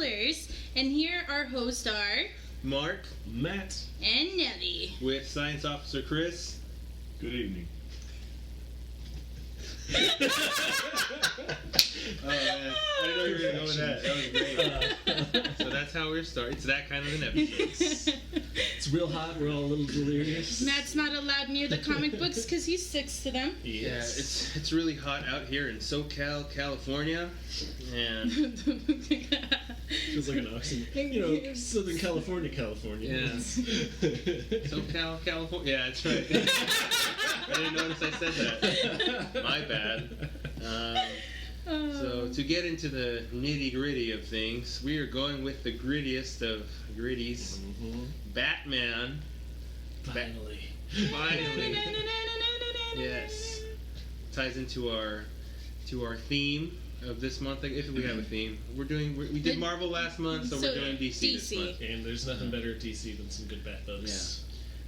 Ramblers, and here our hosts are Mark, Matt, and Nellii. with Science Officer Chris. Good evening. Oh man, I didn't know you were gonna go with that. That was great. So that's how we're starting. It's that kind of an episode. It's real hot. We're all a little delirious. Matt's not allowed near the comic books because he's sick to them. Yes. Yeah, it's really hot out here in SoCal, California, and Feels like an oxymoron. You know, Southern California, California. Yeah. SoCal, California. Yeah, that's right. I didn't notice I said that. My bad. So to get into the nitty-gritty of things, we are going with the grittiest of gritties, Batman. Finally. Finally. Yes. Ties into our theme of this month, if we have a theme. We did Marvel last month, so we're doing DC this month. And there's nothing better at DC than some good Bat books. Yeah.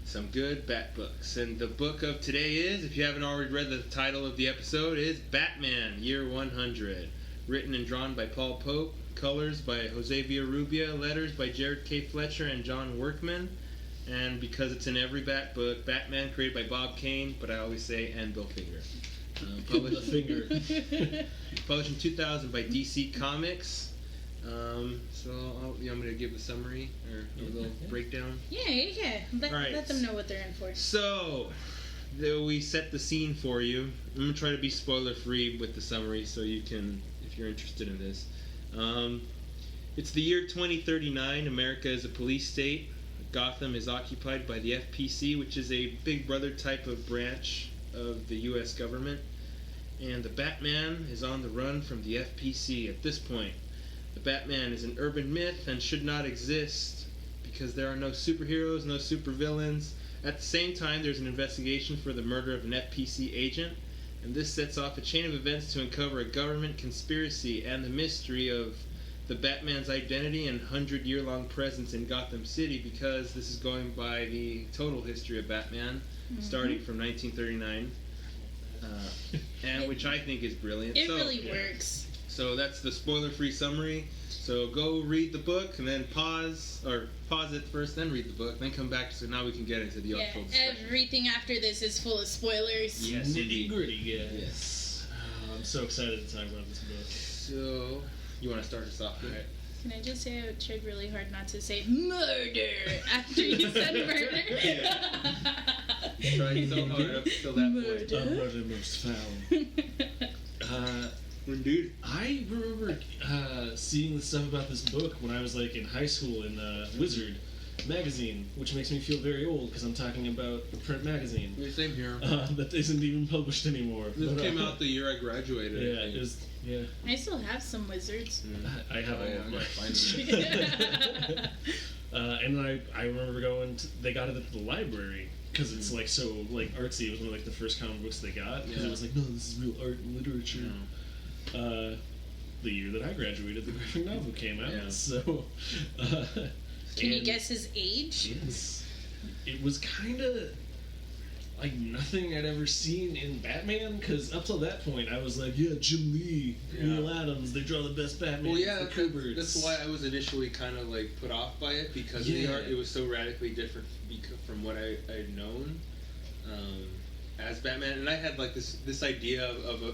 Some good Bat books. And the book of today is, if you haven't already read the title of the episode, is Batman, Year 100. Written and drawn by Paul Pope. Colors by Jose Villarrubia. Letters by Jared K. Fletcher and John Workman. And because it's in every Bat book, Batman created by Bob Kane, but I always say, and Bill Finger. Published in 2000 by DC Comics. So I'm going to give a summary or a little breakdown. Yeah. Let them know what they're in for. So, we set the scene for you. I'm going to try to be spoiler free with the summary so you can, if you're interested in this. It's the year 2039. America is a police state. Gotham is occupied by the FPC, which is a Big Brother type of branch of the U.S. government. And the Batman is on the run from the FPC at this point. The Batman is an urban myth and should not exist because there are no superheroes, no supervillains. At the same time, there's an investigation for the murder of an FPC agent, and this sets off a chain of events to uncover a government conspiracy and the mystery of the Batman's identity and 100-year-long presence in Gotham City, because this is going by the total history of Batman, starting from 1939, and which I think is brilliant. It really works. So that's the spoiler-free summary. So go read the book and then pause it first, then read the book, then come back. So now we can get into the actual discussion. Everything after this is full of spoilers. Yes, indeed. Gritty, yeah. Yes. I'm so excited to talk about this book. So you want to start us off? Right. Can I just say I tried really hard not to say murder after you said murder? Tried so hard up till that point. Murder most foul. Indeed. I remember seeing the stuff about this book when I was like in high school in Wizard magazine, which makes me feel very old because I'm talking about a print magazine. Yeah, same here. That isn't even published anymore. This came out the year I graduated. Yeah, it was. Yeah. I still have some Wizards. I have all of mine. And I remember they got it at the library because it's like so like artsy. It was one of like the first comic books they got because it was like, no, this is real art and literature. Yeah. The year that I graduated, the graphic novel came out. Yeah. So, can you guess his age? Yes, it was kind of like nothing I'd ever seen in Batman. Because up till that point, I was like, yeah, Jim Lee, Neil Adams, they draw the best Batman. Well, yeah, that's why I was initially kind of like put off by it because the art, it was so radically different from what I'd known. As Batman, and I had like this idea of a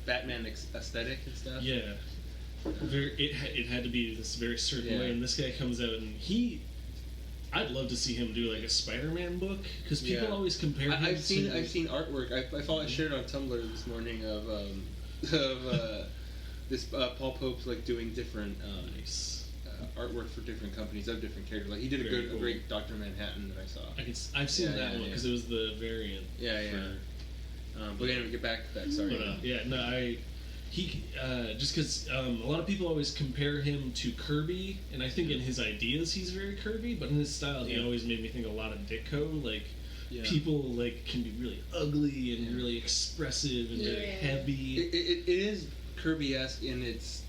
Batman aesthetic and stuff. Yeah, it had to be this very certain way, and this guy comes out and I'd love to see him do like a Spider-Man book because people always compare him. I've seen artwork. I shared on Tumblr this morning of this Paul Pope's like doing different artwork for different companies of different characters. Like he did a great Dr. Manhattan that I saw. I've seen that one because it was the variant. But anyway, get back to that. Sorry. Just because a lot of people always compare him to Kirby, and I think in his ideas he's very Kirby, but in his style he always made me think a lot of Ditko. Like people like can be really ugly and really expressive and very heavy. It is Kirby-esque in it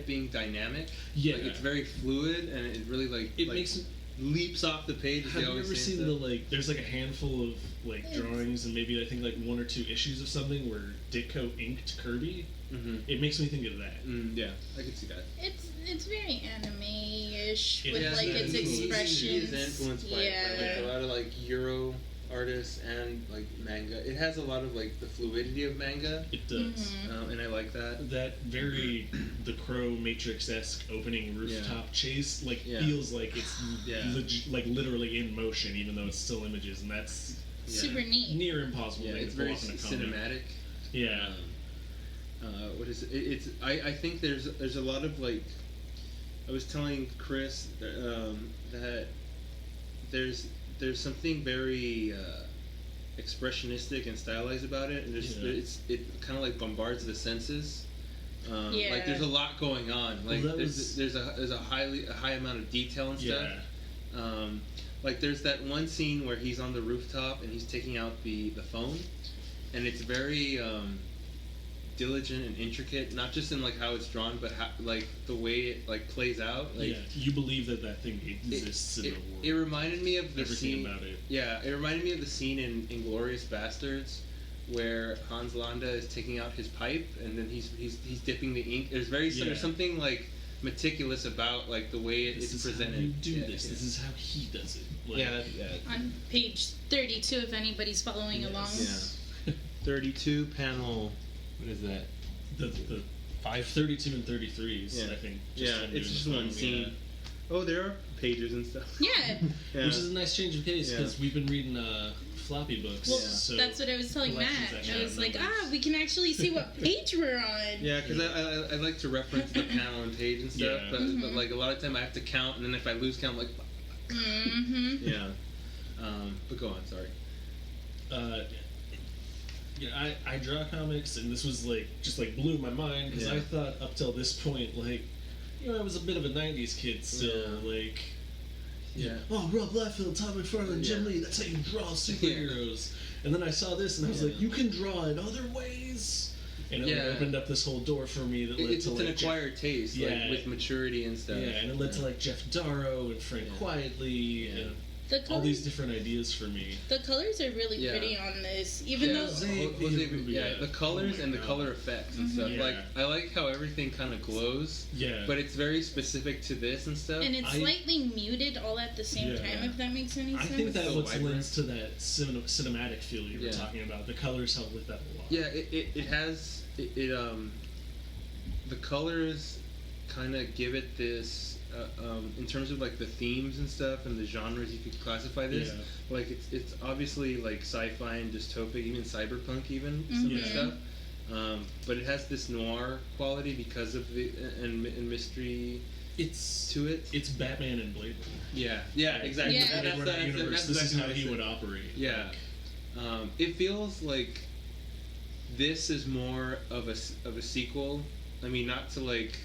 being dynamic. Yeah, like, it's very fluid, and it really makes leaps off the page. Have you ever seen the like? There's like a handful of like drawings and maybe I think like 1 or 2 issues of something where Ditko inked Kirby. Mm-hmm. It makes me think of that. Yeah, I could see that. It's very anime-ish with Yeah, like its expressions. He is influenced by like, a lot of like Euro artists and like manga. It has a lot of like the fluidity of manga. It does, and I like that. That very the Crow Matrix-esque opening rooftop chase feels like it's like literally in motion, even though it's still images, and that's super neat. Near impossible. Yeah, thing it's to pull very off in a comic. cinematic. Yeah. What is it? It's I think there's a lot of like I was telling Chris that there's something very expressionistic and stylized about it, and it kind of like bombards the senses. Like there's a lot going on. Like there's a high amount of detail and stuff. Like there's that one scene where he's on the rooftop and he's taking out the phone, and it's very diligent and intricate, not just in like how it's drawn, but how, like the way it like plays out. Like, you believe that thing exists in the world. It reminded me of the everything scene. About it. Yeah, it reminded me of the scene in *Inglourious Bastards*, where Hans Landa is taking out his pipe and then he's dipping the ink. There's something like meticulous about like the way it's presented. How you do this. This is how he does it. Like, On page 32, if anybody's following along. Yeah. 32 panel. What is that? The 532 and 33s, I think. It's just one scene. Oh, there are pages and stuff. Yeah. Which is a nice change of pace because we've been reading floppy books. Well, so that's what I was telling Matt. I was like, we can actually see what page we're on. Yeah, because I like to reference the panel and page and stuff, but like a lot of time I have to count, and then if I lose count, I'm like, yeah. But go on, sorry. I draw comics, and this was like just like blew my mind because I thought up till this point, like, I was a bit of a '90s kid still, like. Oh, Rob Liefeld, Todd McFarlane, Jim Lee, that's how you draw superheroes. And then I saw this, and I was like, you can draw in other ways. And it opened up this whole door for me that led to it's an acquired taste, like, with maturity and stuff. Yeah, and it led to like Jeff Darrow and Frank Quietly and all these different ideas for me. The colors are really pretty on this, even though the colors and the color effects and stuff. Like I like how everything kind of glows. But it's very specific to this and stuff. And it's slightly muted all at the same time. If that makes any sense. I think that what lends to that cinematic feel you were talking about. The colors help with that a lot. Yeah, it has the colors kind of give it this. In terms of like the themes and stuff and the genres you could classify this, like it's obviously like sci-fi and dystopic, even cyberpunk, even some of the stuff. But it has this noir quality because of the and mystery. To it. It's Batman and Blade Runner. Yeah, exactly. Yeah. This is how he would operate. Yeah, it feels like this is more of a sequel. I mean, not to like,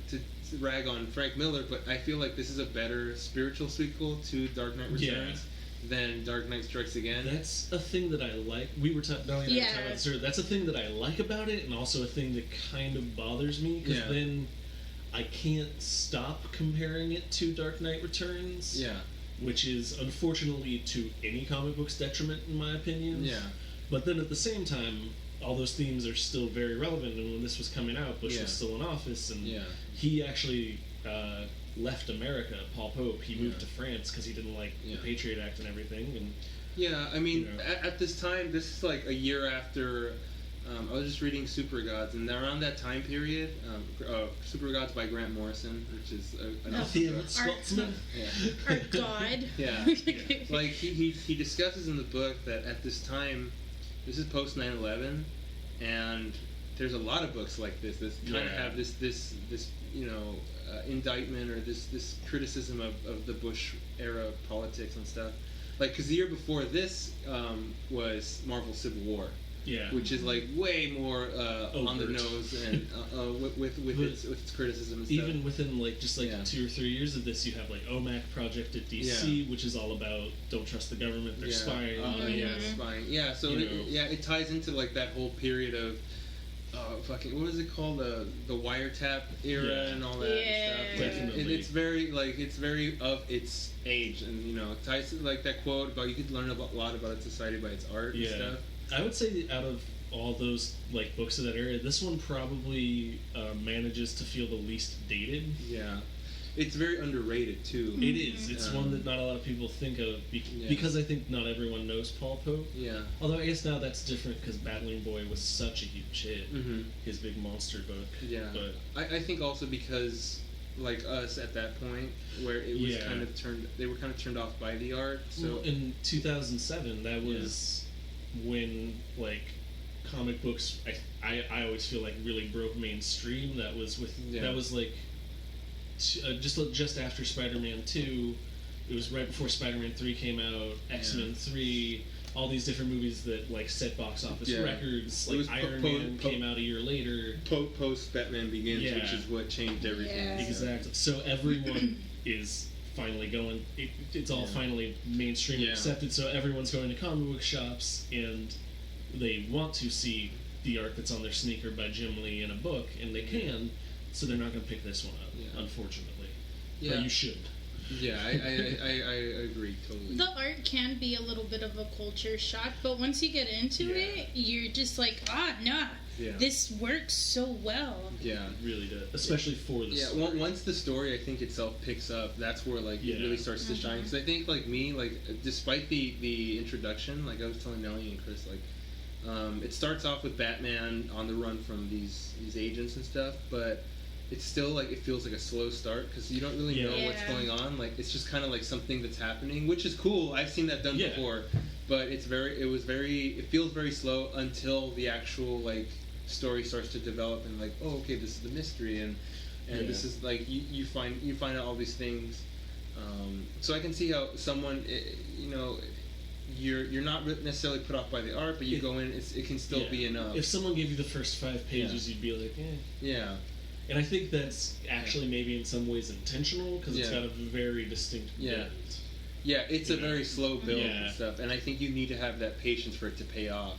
to rag on Frank Miller, but I feel like this is a better spiritual sequel to Dark Knight Returns than Dark Knight Strikes Again. That's a thing that I like. We were talking about that's a thing that I like about it, and also a thing that kind of bothers me, because then I can't stop comparing it to Dark Knight Returns. Which is unfortunately to any comic book's detriment, in my opinion. But then at the same time, all those themes are still very relevant, and when this was coming out, Bush was still in office, and he actually left America. Paul Pope, he moved to France because he didn't like the Patriot Act and everything. And I mean, at this time, this is like a year after. I was just reading Super Gods, and around that time period, Super Gods by Grant Morrison, which is our god. Like he discusses in the book that at this time. This is post 9/11, and there's a lot of books like this that kind of have this indictment or this criticism of the Bush era politics and stuff. Like, because the year before this was Marvel Civil War, which is like way more on the nose and with its criticism and stuff. Even within like just like 2 or 3 years of this, you have like OMAC Project at DC, which is all about don't trust the government, they're spying. Spying. Yeah, so it ties into like that whole period of fucking, what is it called, the wiretap era and all that stuff. Definitely. It's very of its age, and you know, it ties to like that quote about you could learn a lot about a society by its art and stuff. I would say that out of all those like books of that era, this one probably manages to feel the least dated. Yeah. It's very underrated too. It is. It's one that not a lot of people think of because I think not everyone knows Paul Pope. Yeah. Although I guess now that's different because Battling Boy was such a huge hit. Mm-hmm. His big monster book. Yeah. But I think also because like us at that point where it was kind of they were kind of turned off by the art. So in 2007, that was when like comic books I always feel like really broke mainstream. That was that was like just after Spider-Man 2. It was right before Spider-Man 3 came out. X-Men 3. All these different movies that like set box office records. Like Iron Man came out a year later. Post Batman Begins, which is what changed everything. Yeah. Exactly. So everyone is finally going. It's all finally mainstream accepted. So everyone's going to comic book shops and they want to see the art that's on their sneaker by Jim Lee in a book, and they can. So they're not going to pick this one up, unfortunately. Yeah. But you should. Yeah, I agree totally. The art can be a little bit of a culture shock, but once you get into it, you're just like, this works so well. Yeah, it really does, especially for the story. Once the story, I think itself picks up, that's where like it really starts to shine. Because I think like me, like despite the introduction, like I was telling Nellii and Chris, like it starts off with Batman on the run from these agents and stuff, but it's still like it feels like a slow start because you don't really know what's going on. Like it's just kind of like something that's happening, which is cool. I've seen that done before, but it feels very slow until the actual like story starts to develop and like, oh, okay, this is the mystery and this is like you find out all these things. So I can see how someone you're not necessarily put off by the art, but you go in, it can still be enough. If someone gave you the first 5 pages, you'd be like, yeah. And I think that's actually maybe in some ways intentional because it's got a very distinct build. Yeah, it's a very slow build and stuff, and I think you need to have that patience for it to pay off.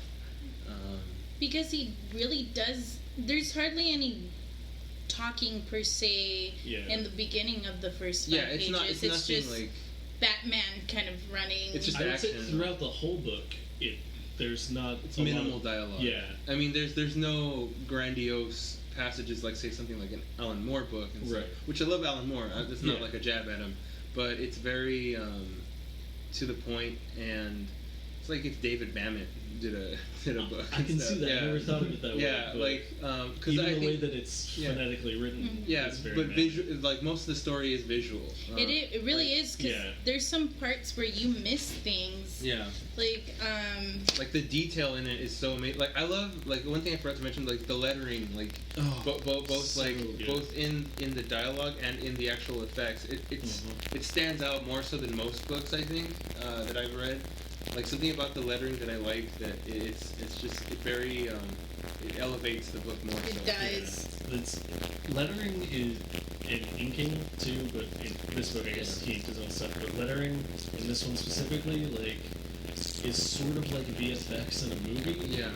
Because he really does. There's hardly any talking per se in the beginning of the first 5 pages. It's just like Batman kind of running. It's just I would action. say throughout the whole book, there's not minimal dialogue. Yeah, I mean, there's no grandiose passages like say something like an Alan Moore book, and stuff, which I love Alan Moore. It's not like a jab at him, but it's very to the point, and it's like if David Mamet did a book. I can see that. I never thought of it that way. Yeah, like because even the way that it's phonetically written. Is very but like most of the story is visual. It really is because there's some parts where you miss things. Yeah. Like the detail in it is so amazing. Like I love like one thing I forgot to mention, like the lettering, like both so like good. Both in the dialogue and in the actual effects. It stands out more so than most books I think that I've read. Like something about the lettering that I like that it's very it elevates the book more. It does. It's lettering is in inking too, but in this book I guess he does his own stuff. But lettering in this one specifically, like, is sort of like VFX in a movie. Yeah.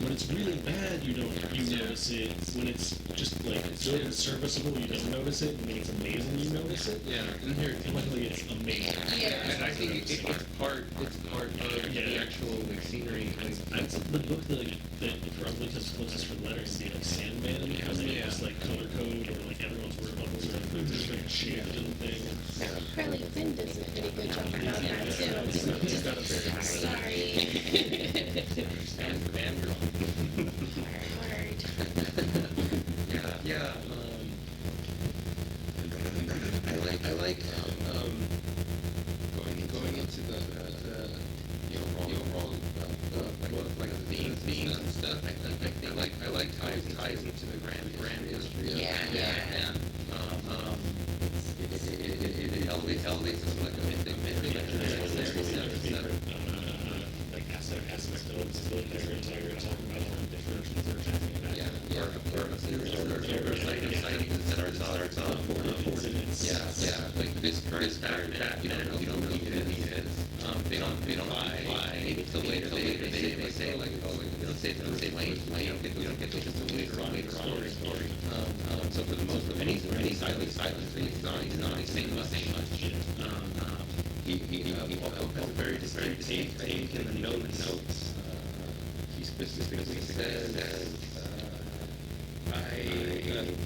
When it's really bad, you notice it. When it's just like good and serviceable, you don't notice it. When it's amazing, you notice it. Yeah, and here, luckily, it's amazing. Yeah, and I think it's part of the actual like scenery. Like, the book that probably comes closest for letters is like Sandman, because they just like color code or like everyone's worried about the stuff. There's like a shaded and thing. Harley Quinn does a pretty good job about that too. Sorry. Hard. Yeah. I like going into the overall like the themes and stuff. I like ties into the grand history. Yeah. And it elevates it like a mythic like aspect of it. So they're talking about all the different things that are happening. Like this character, you don't know who he is. They don't lie. Maybe till later they say like, oh, we don't get those until later on in the story. So for the most part, any silence, he's not saying much. He also has a very distinct take in the notes. He specifically says,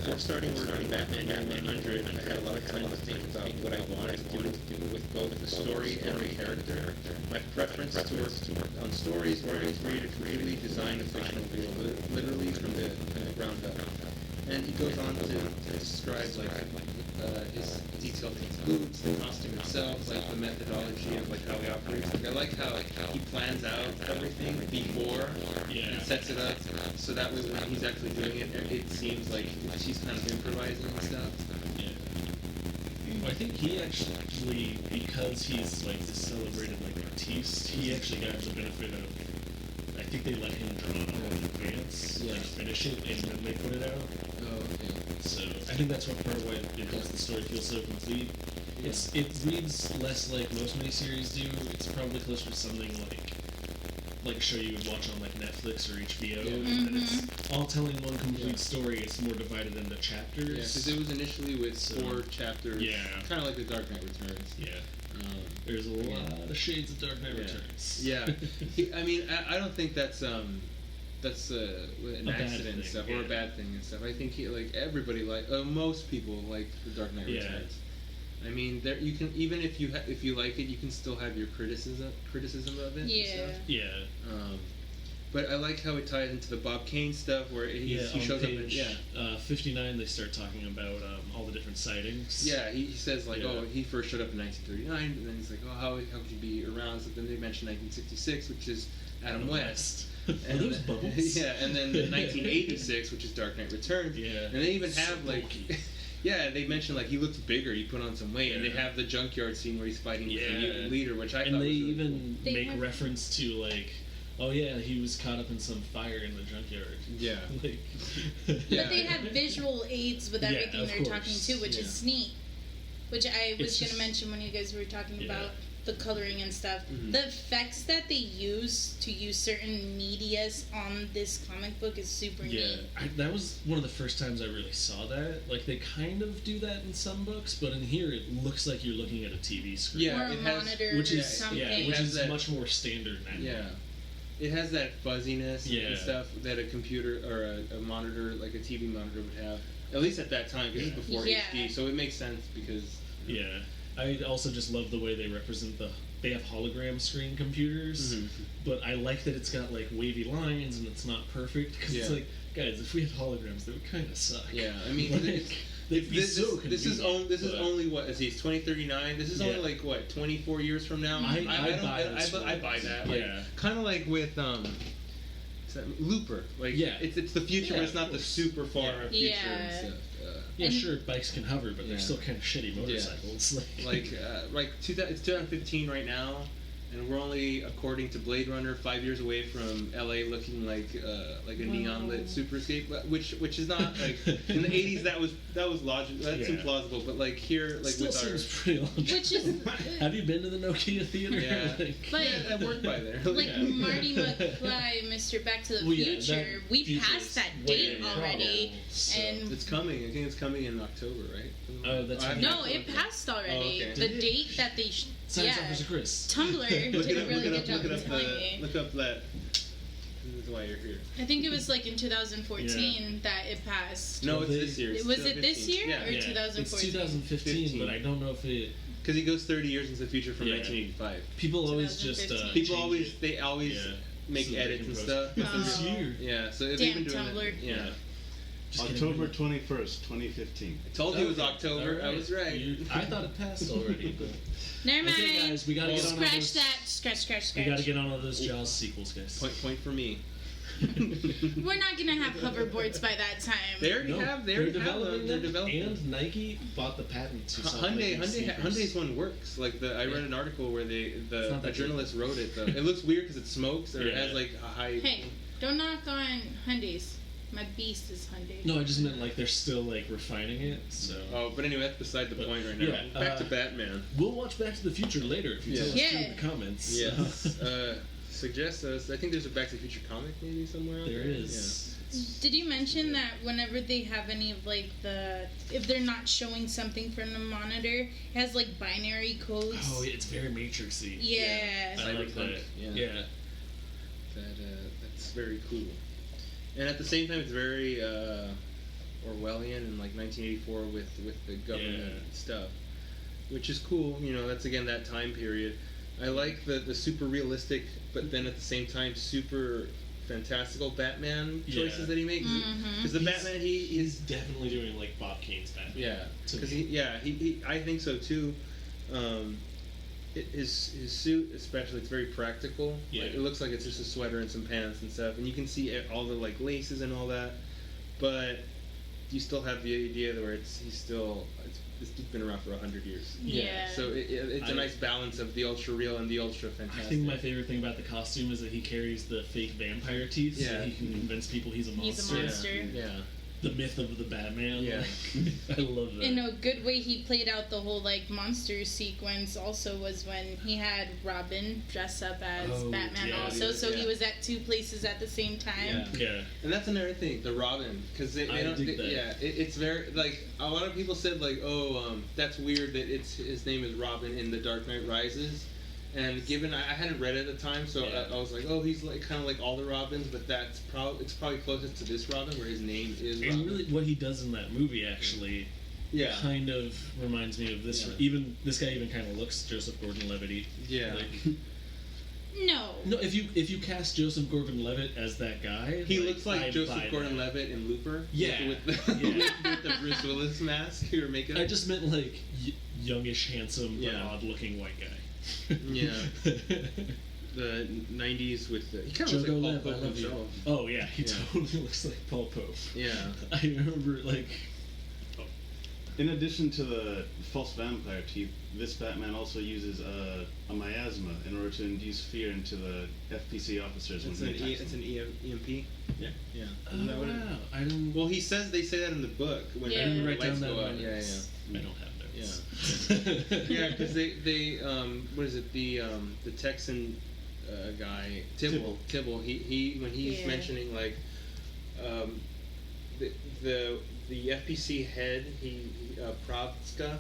before starting Batman 100, I had a lot of time to think about what I wanted to do with both the story and the character. My preference on stories where it's free to creatively design a fictional world, literally from the ground up. And he goes on to describe his detailed boots, the costume itself, the methodology of how he operates. I like how he plans out everything before and sets it up, so that way when he's actually doing it, it seems like she's kind of improvising and stuff. Yeah. Well, I think he actually, because he's this celebrated artiste, he actually got the benefit of. I think they let him draw it in advance, finish it, and then they put it out. Oh, okay. So I think that's what part of why it makes the story feel so complete. Yeah. It reads less like most miniseries do. It's probably closer to something like a show you would watch on Netflix or HBO. Mm-hmm. And it's all telling one complete story. It's more divided into chapters. Yeah, because it was initially with 4 chapters. Yeah. Kind of like The Dark Knight Returns. Yeah. There's a lot of shades of Dark Knight Returns. Yeah. I don't think that's an accident and stuff, or a bad thing and stuff. I think everybody most people like The Dark Knight Returns. I mean, there you can, even if you like it, you can still have your criticism of it. Yeah. And stuff. Yeah. But I like how it ties into the Bob Kane stuff, where he shows up in 59. They start talking about all the different sightings. Yeah, he says he first showed up in 1939, and then he's like, how could you be around? So then they mention 1966, which is Adam West. And those bubbles. Yeah, and then 1986, which is Dark Knight Returns. Yeah. And they even have yeah, they mentioned he looked bigger, he put on some weight, and they have the junkyard scene where he's fighting with the mutant leader, which I thought was really cool. Make reference to oh yeah, he was caught up in some fire in the junkyard. Yeah. But they have visual aids with everything they're talking to, which is neat. Which I was going to mention when you guys were talking about the coloring and stuff. Mm-hmm. The effects that they use to use certain medias on this comic book is super neat. That was one of the first times I really saw that. They kind of do that in some books, but in here it looks like you're looking at a TV screen. Yeah, or a monitor which is something. Which is much more standard now. Yeah. It has that fuzziness and stuff that a computer or a monitor, like a TV monitor, would have. At least at that time, because it's before HD, so it makes sense because... Yeah. I also just love the way they represent they have hologram screen computers, but I like that it's got wavy lines and it's not perfect, because it's guys, if we had holograms, that would kind of suck. Yeah, I mean... This is only what is he? 2039. This is only 24 years from now. I buy that. Kind of like with Looper. It's the future, but it's not the super far future and stuff. Sure, bikes can hover, but they're still kind of shitty motorcycles. It's 2015 right now. And we're only, according to Blade Runner, 5 years away from LA looking like a neon lit superscape, which is not in the 80s that was logical. That seemed plausible, but here still with seems pretty logical. Which is have you been to the Nokia theater? Yeah, but I worked by there. Marty McFly, Mr. Back to the Future, we passed that date already, and it's coming. I think it's coming in October, right? Oh, that's right. No, it passed already. Oh, okay. The date that they Science Officer Chris. Tumblr did a really good job of telling me. Look up that. This is why you're here. I think it was in 2014 that it passed. No, it's this year. Was it this year or 2014? It's 2015, but I don't know if it. Because he goes 30 years into the future from 1985. People always just they always make edits and stuff. This year. Yeah, so they've been doing Tumblr. Yeah. October 21st, 2015. I told you it was October. Right. I was right. I thought it passed already. But... Never mind. Okay, guys, we gotta get on all those... Scratch. We gotta get on all those Jaws sequels, guys. Point for me. We're not gonna have hoverboards by that time. They already have. They're developing them. And Nike bought the patent to Hyundai's one works. I read an article where a journalist wrote it. It looks weird because it smokes or it has a high. Hey, don't knock on Hyundai's. My beast is Hyundai. No, I just meant they're still refining it. So. Oh, but anyway, that's beside the point right now. Back to Batman. We'll watch Back to the Future later if you tell us in the comments. Yes. suggest us. I think there's a Back to the Future comic maybe somewhere out there. There is. Yeah. Did you mention that whenever they have any of like if they're not showing something from the monitor, it has like binary codes? Oh, it's very Matrixy. Yeah. I like that. Yeah. That's very cool. And at the same time, it's very Orwellian in like 1984 with the government stuff, which is cool. You know, that's again that time period. I like the super realistic, but then at the same time super fantastical Batman choices that he makes. Because the Batman, he's definitely doing like Bob Kane's Batman. Yeah, because he I think so too. His suit, especially, it's very practical. Yeah. Like, it looks like it's just a sweater and some pants and stuff, and you can see all the like laces and all that. But you still have the idea where this dude's been around for 100 years. Yeah. So it's a nice balance of the ultra real and the ultra fantastic. I think my favorite thing about the costume is that he carries the fake vampire teeth, so he can convince people he's a monster. He's a monster. Yeah. The myth of the Batman. Yeah. I love that. In a good way, he played out the whole like monster sequence. Also, was when he had Robin dress up as Batman. He was at two places at the same time. Yeah. And that's another thing, the Robin, because it's very like a lot of people said like, that's weird that his name is Robin in The Dark Knight Rises. And given I hadn't read it at the time, so I was like, he's like kind of like all the Robins, but it's probably closest to this Robin, where his name is Robin. And really, what he does in that movie actually, kind of reminds me of this. Yeah. Even this guy even kind of looks Joseph Gordon-Levitt-y. Yeah. Like, No, if you cast Joseph Gordon-Levitt as that guy, he looks like Joseph Gordon-Levitt in Looper. Yeah. With the Bruce Willis mask or makeup. I just meant like youngish, handsome, but odd-looking white guy. Yeah. The 90s with he kind of looks like Paul Pope himself. Oh yeah, he totally looks like Paul Pope. Yeah. I remember like. In addition to the false vampire teeth, this Batman also uses a miasma in order to induce fear into the FPC officers. It's an EMP. Yeah. Yeah. Oh, wow. I didn't. Well, they say that in the book when I didn't write down that. Yeah. I don't have notes. Yeah, because they what is it, the Texan guy Tibble he when he's mentioning like the FPC head Pravska.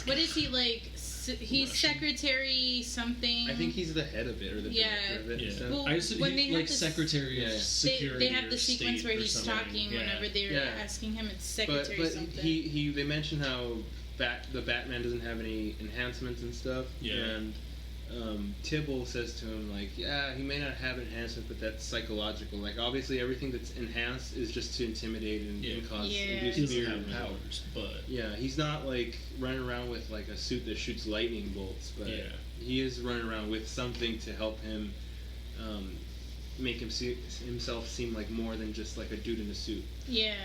What is he like? He's Russian. Secretary something. I think he's the head of it or the director of it. Yeah. Well, I assume when they like have Secretary of Security. They have the sequence where he's talking whenever they're asking him. It's Secretary but something. they mention how the Batman doesn't have any enhancements and stuff. Yeah. And Tibble says to him like, he may not have enhancements, but that's psychological. Like obviously everything that's enhanced is just to intimidate and cause induce fear and powers. But he's not like running around with like a suit that shoots lightning bolts, but he is running around with something to help him make himself seem like more than just like a dude in a suit. Yeah.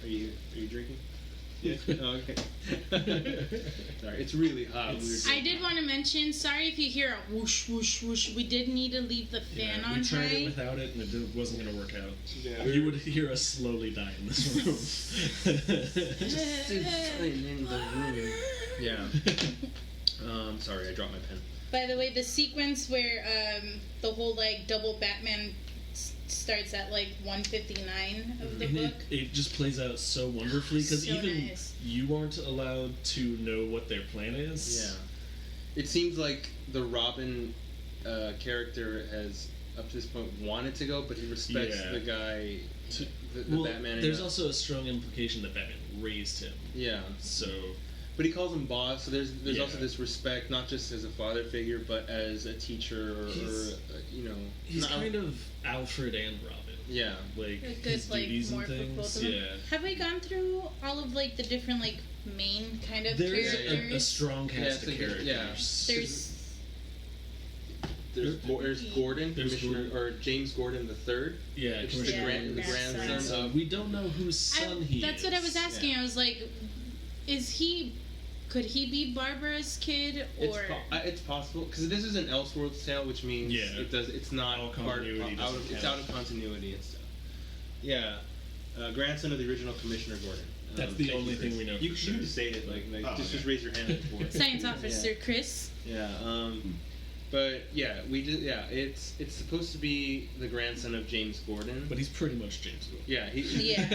Are you drinking? Yeah. Oh, okay. Sorry, it's really hot. I did want to mention, sorry if you hear a whoosh, whoosh, whoosh. We did need to leave the fan on high. We tried it without it, and it wasn't going to work out. Yeah, you would hear us slowly die in this room. in the room. Yeah. Sorry, I dropped my pen. By the way, the sequence where the whole like double Batman starts at like 159 of the book. It just plays out so wonderfully because you aren't allowed to know what their plan is. Yeah, it seems like the Robin character has up to this point wanted to go, but he respects the guy, the Batman. There's also a strong implication that Batman raised him. Yeah. So. But he calls him boss, so there's also this respect, not just as a father figure, but as a teacher or He's kind of Alfred and Robin. Yeah. Like, a good, his duties and things. Yeah. Have we gone through all of, like, the different, like, main kind of characters? There's a strong cast of characters. Yeah. There's Gordon, or James Gordon III. Yeah, which is the grandson of... We don't know whose son he is. That's what I was asking. Yeah. I was like, could he be Barbara's kid, or it's possible because this is an Elseworlds tale, which means it's not out of continuity and stuff. Yeah, grandson of the original Commissioner Gordon. That's the only thing we know. You can just say it, just raise your hand for it. Science officer Chris. Yeah. But yeah, it's supposed to be the grandson of James Gordon. But he's pretty much James Gordon. Yeah.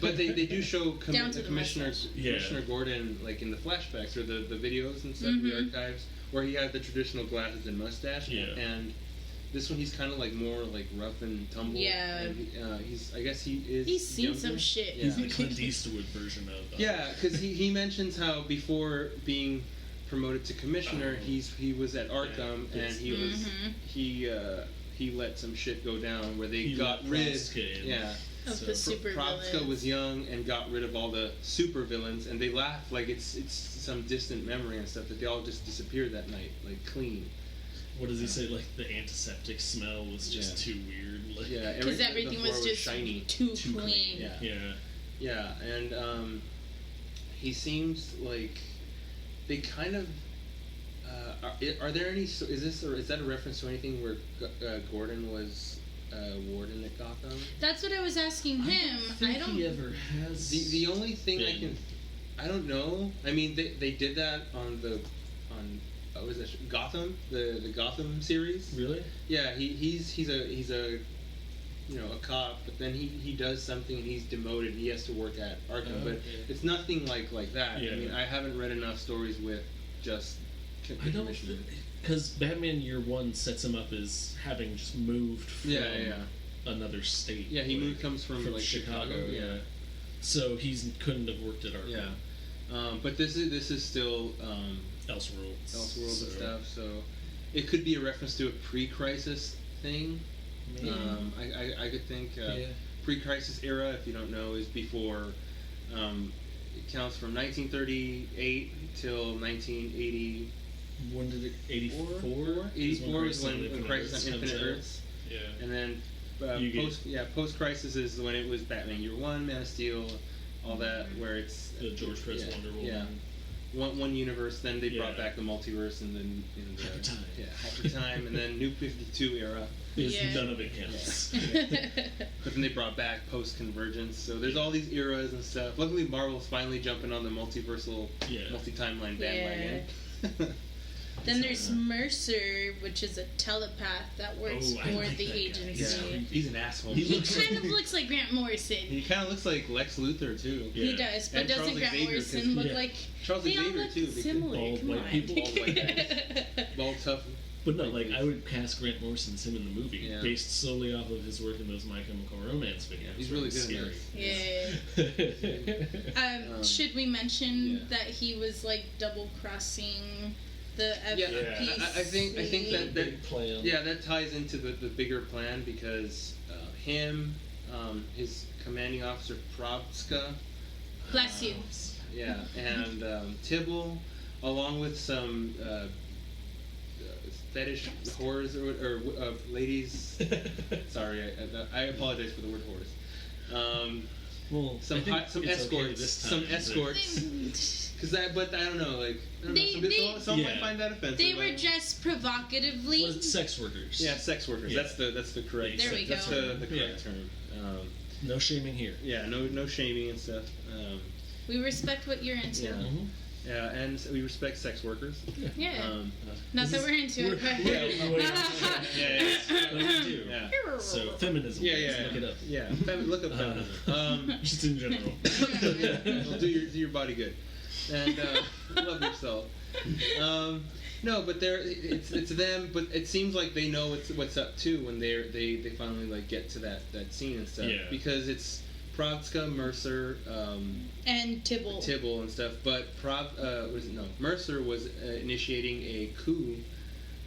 But they do show Commissioner Commissioner Gordon like in the flashbacks or the videos and stuff, the archives, where he had the traditional glasses and mustache. Yeah. And this one he's kind of like more like rough and tumble. Yeah. And, I guess he is. He's seen younger. some shit. He's the Clint Eastwood version of. Yeah, because he mentions how before being promoted to commissioner, he was at Arkham and he was he let some shit go down where they got rid of the super Pravska villains. was young and got rid of all the super villains, and they laugh like it's some distant memory and stuff that they all just disappeared that night, like clean. What does he say? Like the antiseptic smell was just too weird. Like, because everything was just shiny, too clean. Yeah, and he seems like. They kind of are there any? Is that a reference to anything where Gordon was warden at Gotham? That's what I was asking him. I don't think he ever has. The only thing I don't know. I mean, they did that on was that Gotham, the Gotham series? Really? Yeah, he's a a cop, but then he does something and he's demoted. He has to work at Arkham, but it's nothing like that. Yeah. I mean, I haven't read enough stories with just commissioner. Because Batman Year One sets him up as having just moved from another state. Yeah, he comes from like Chicago. Yeah. So he couldn't have worked at Arkham. Yeah. But this is still Elseworlds and stuff. So it could be a reference to a pre-crisis thing. I could think pre-crisis era, if you don't know, is before. It counts from 1938 till 1980. When did it? 84. 84 is when Crisis on Infinite Earths. Yeah. And then post-crisis is when it was Batman Year One, Man of Steel, all that, where it's the George Press Wonder Woman. Yeah. One universe, then they brought back the multiverse, and then Hyper Time, and then New 52 era. None of it counts. But then they brought back post-convergence, so there's all these eras and stuff. Luckily, Marvel's finally jumping on the multiversal, multi-timeline bandwagon. Then there's Mercer, which is a telepath that works for the agency. Yeah, he's an asshole. He kind of looks like Grant Morrison. He kind of looks like Lex Luthor too. Yeah. He does, but and doesn't Grant Morrison look like? Charles they Xavier all look too. Similar. Bald white people. Bald tough. But no, like I would cast Grant Morrison as him in the movie, based solely off of his work in those My Chemical Romance videos. He's really good. Yeah. Should we mention that he was like double crossing the FPC? I think that plan. Yeah, that ties into the bigger plan because his commanding officer Pravska. Bless you. Yeah, and Tibble, along with some. Fetish whores or ladies. Sorry, I apologize for the word whores. Some escorts. Some escorts. But I don't know. Some might find that offensive. They were dressed provocatively. Sex workers. Yeah, sex workers. Yeah. That's the correct. There we go. That's the correct term. No shaming here. Yeah, no shaming and stuff. We respect what you're into. Yeah. Mm-hmm. Yeah, and we respect sex workers. Yeah. Not that we're into it, but... Yeah. So, feminism. Yeah. Look it up. Yeah, look up feminism. Just in general. Do your body good. And love yourself. No, but it's them, but it seems like they know what's up, too, when they finally, like, get to that scene and stuff. Yeah. Because it's... Pravska, Mercer, and Tibble and stuff, but Mercer was initiating a coup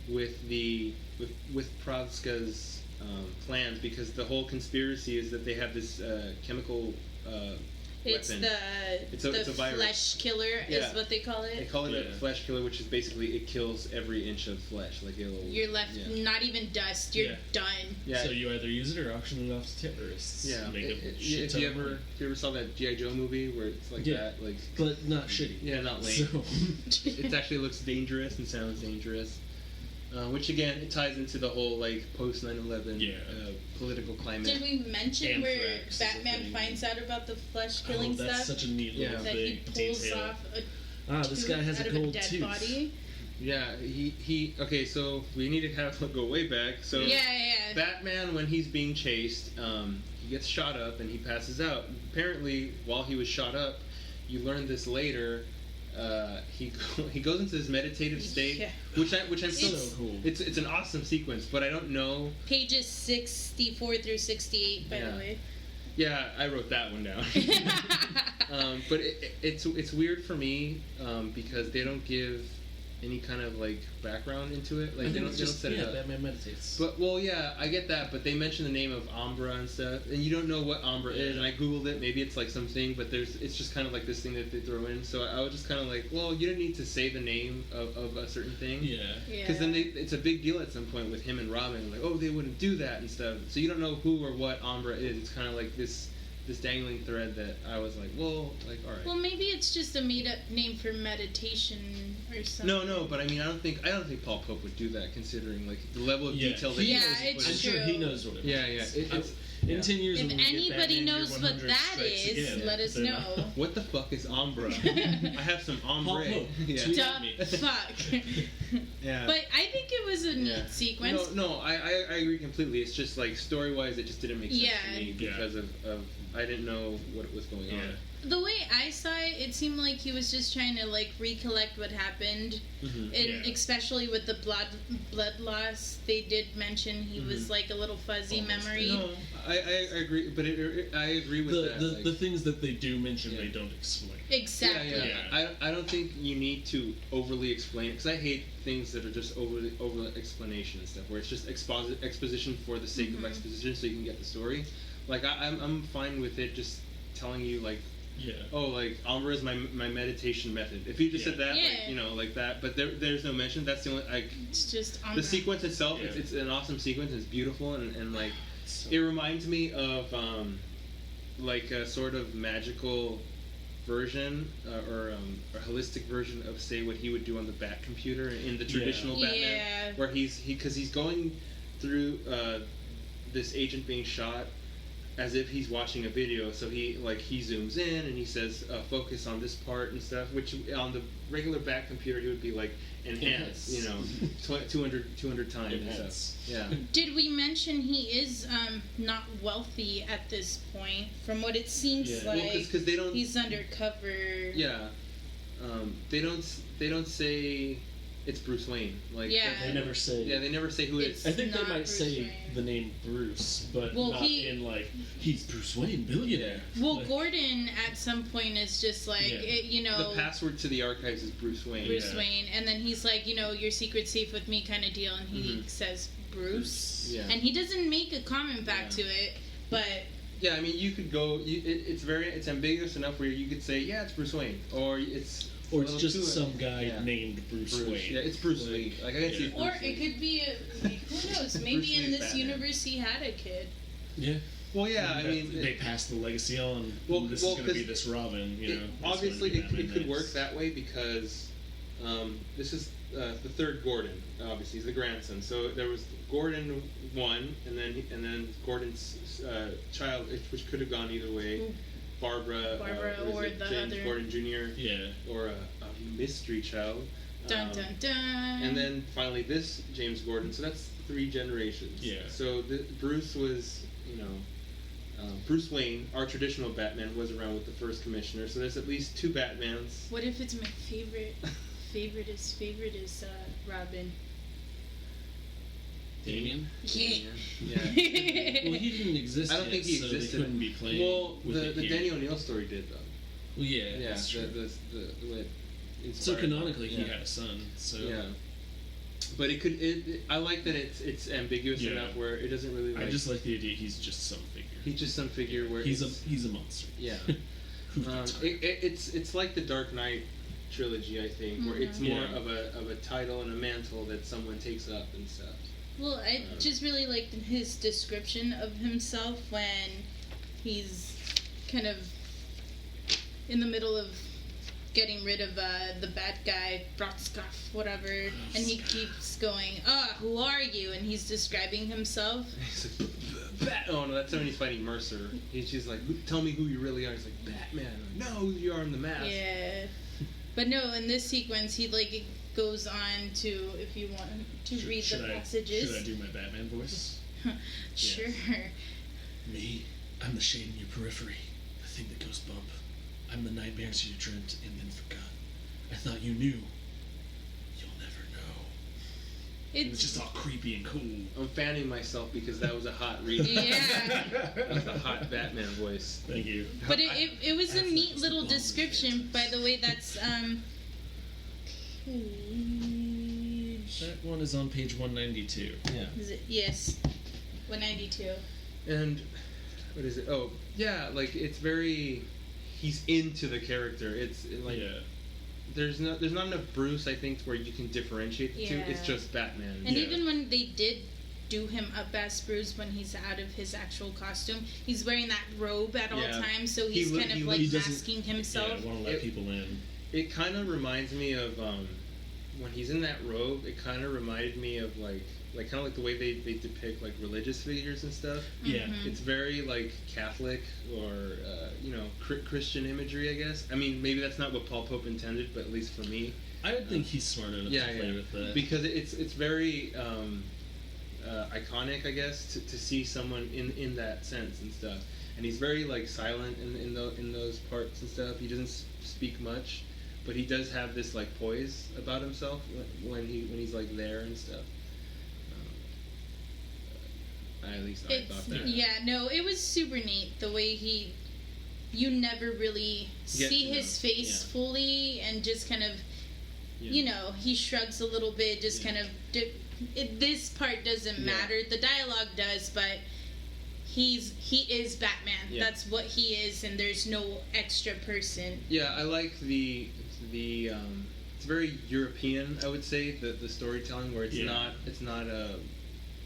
with Pravska's plans because the whole conspiracy is that they have this chemical weapon. It's a virus. Flesh killer is what they call it. They call it a flesh killer, which is basically it kills every inch of flesh. Like you're left not even dust. You're done. Yeah. So you either use it or auction it off to terrorists. Yeah. If you ever saw that G.I. Joe movie where it's like that, like but not shitty. Yeah, not lame. So. It actually looks dangerous and sounds dangerous. Which again, it ties into the whole like post 9/11 political climate. Did we mention where Batman finds out about the flesh killing stuff? That's such a neat little that he pulls off a this guy has out a of gold a dead tooth. body. Yeah, he. Okay, so we need to go way back. So yeah. Batman, when he's being chased, he gets shot up and he passes out. Apparently, while he was shot up, you learn this later. He goes into this meditative state, which I'm still so cool. It's an awesome sequence, but I don't know. Pages 64 through 68, by the way. Yeah, I wrote that one down. But it's weird for me because they don't give any kind of like background into it. Like they don't set it up. Batman meditates. But I get that. But they mention the name of Ahmbra and stuff, and you don't know what Ahmbra is. And I googled it. Maybe it's like something, but it's just kind of like this thing that they throw in. So I was just kind of like, well, you didn't need to say the name of a certain thing. Yeah. Because then it's a big deal at some point with him and Robin. Like, oh, they wouldn't do that and stuff. So you don't know who or what Ahmbra is. It's kind of like this dangling thread that I was like, well, like, all right. Well, maybe it's just a made-up name for meditation or something. No, but I mean, I don't think Paul Pope would do that, considering like the level of detail that it's I'm true. sure he knows what it is. It's in 10 years, if when we anybody get knows what that is, again, let us know. What the fuck is Ahmbra? I have some Ahmbra. Fuck. Yeah. But I think it was a neat sequence. No, I agree completely. It's just like story-wise, it just didn't make sense to me because of I didn't know what was going on. The way I saw it, it seemed like he was just trying to like recollect what happened, and especially with the blood loss. They did mention he was like a little fuzzy memory. No, I agree, but I agree with that. The things that they do mention, they don't explain. Exactly. Yeah. I don't think you need to overly explain it, because I hate things that are just over explanation and stuff, where it's just exposition for the sake of exposition, so you can get the story. Like I'm fine with it just telling you like, oh, like Ahmbra is my meditation method. If you just said that, like, like that, but there's no mention. That's the only it's just Ahmbra. The sequence itself. It's an awesome sequence. It's beautiful and like it reminds me of like a sort of magical version or a holistic version of say what he would do on the Bat computer in the traditional Batman, where he's going through this agent being shot as if he's watching a video, so he zooms in and he says focus on this part and stuff, which on the regular Bat computer he would be like enhance, 200 times and stuff. Yeah. Did we mention he is not wealthy at this point? From what it seems like, because they don't. He's undercover. Yeah. They don't say it's Bruce Wayne. Like they never say. Yeah, they never say who it is. I think they might say the name Bruce, but not in like he's Bruce Wayne, billionaire. Well, like, Gordon at some point is just like the password to the archives is Bruce Wayne. Bruce Wayne, and then he's like, your secret's safe with me, kind of deal, and he says Bruce, and he doesn't make a comment back to it, but. Yeah, I mean, you could go. It's ambiguous enough where you could say, it's Bruce Wayne, or it's. Or it's just some guy named Bruce Wayne. Yeah, it's Bruce Lee. Like I can see. Or it could be who knows? Maybe in this universe he had a kid. Yeah. Well, yeah. I mean, they passed the legacy on. This is going to be this Robin. Obviously, it could work that way because this is the third Gordon. Obviously, he's the grandson. So there was Gordon 1, and then Gordon's child, which could have gone either way. Barbara or the James other Gordon Jr. Or a mystery child. Dun dun dun. And then finally this James Gordon. So that's 3 generations. Yeah. So Bruce was, Bruce Wayne, our traditional Batman, was around with the first commissioner. So there's at least 2 Batmans. What if it's my favorite? favorite is Robin. Damien? Yeah. Well, he didn't exist. I don't think he existed. So they couldn't be playing. Well, the Danny O'Neill story did though. Well, yeah. That's true. So canonically, he had a son. So yeah. But it could. I like that it's ambiguous enough where it doesn't really. I just like the idea he's just some figure. He's just some figure where he's a monster. Yeah. It's like the Dark Knight trilogy, I think, where it's more of a title and a mantle that someone takes up and stuff. Well, I just really liked his description of himself when he's kind of in the middle of getting rid of the bad guy, Bratskov, whatever, and he keeps going, who are you? And he's describing himself. He's like, oh no, that's when he's fighting Mercer. She's like, tell me who you really are. He's like, Batman. I'm like, no, who you are in the mask. Yeah. But no, in this sequence, he like goes on to, if you want to read the passages. Should I do my Batman voice? Sure. Me, I'm the shade in your periphery, the thing that goes bump. I'm the nightmares you dreamt and then forgot. I thought you knew. You'll never know. It's just all creepy and cool. I'm fanning myself because that was a hot read. Yeah. That was a hot Batman voice. Thank you. But it was a neat little description. By the way, that's That one is on page 192. Yeah. Is it? Yes. 192. And what is it? Oh, yeah, like it's very he's into the character. It's like there's not enough Bruce, I think, where you can differentiate the two. It's just Batman. And even when they did do him up as Bruce when he's out of his actual costume, he's wearing that robe at all times, so he's kind of like masking himself. Yeah, want to let people in. It kind of reminds me of when he's in that robe. It kind of reminded me of like kind of like the way they depict like religious figures and stuff. Yeah. It's very like Catholic or Christian imagery, I guess. I mean, maybe that's not what Paul Pope intended, but at least for me, I would think he's smart enough to play with that, because it's very iconic, I guess, to see someone in that sense and stuff. And he's very like silent in those parts and stuff. He doesn't speak much, but he does have this like poise about himself when he's like there and stuff. At least I thought that. Yeah, no, it was super neat the way you never really see his face fully, and just kind of, he shrugs a little bit, just kind of, this part doesn't matter, the dialogue does, but he is Batman. That's what he is, and there's no extra person. Yeah, I like the it's very European, I would say, the storytelling, where it's not I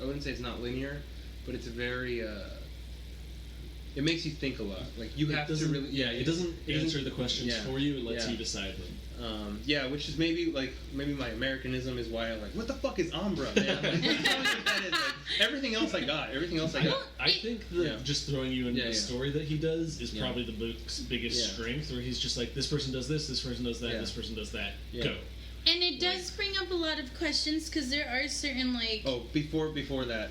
wouldn't say it's not linear, but it's very it makes you think a lot. Like you have to really it doesn't answer the questions for you. It lets you decide them. Which is maybe my Americanism is why I'm like, what the fuck is Ahmbra, man? Like, tell me what that is. Like, everything else I got. I think that just throwing you into the story that he does is probably the book's biggest strength, where he's just like, this person does this person does that, this person does that, go. And it does bring up a lot of questions, because there are certain, like... Oh, before that,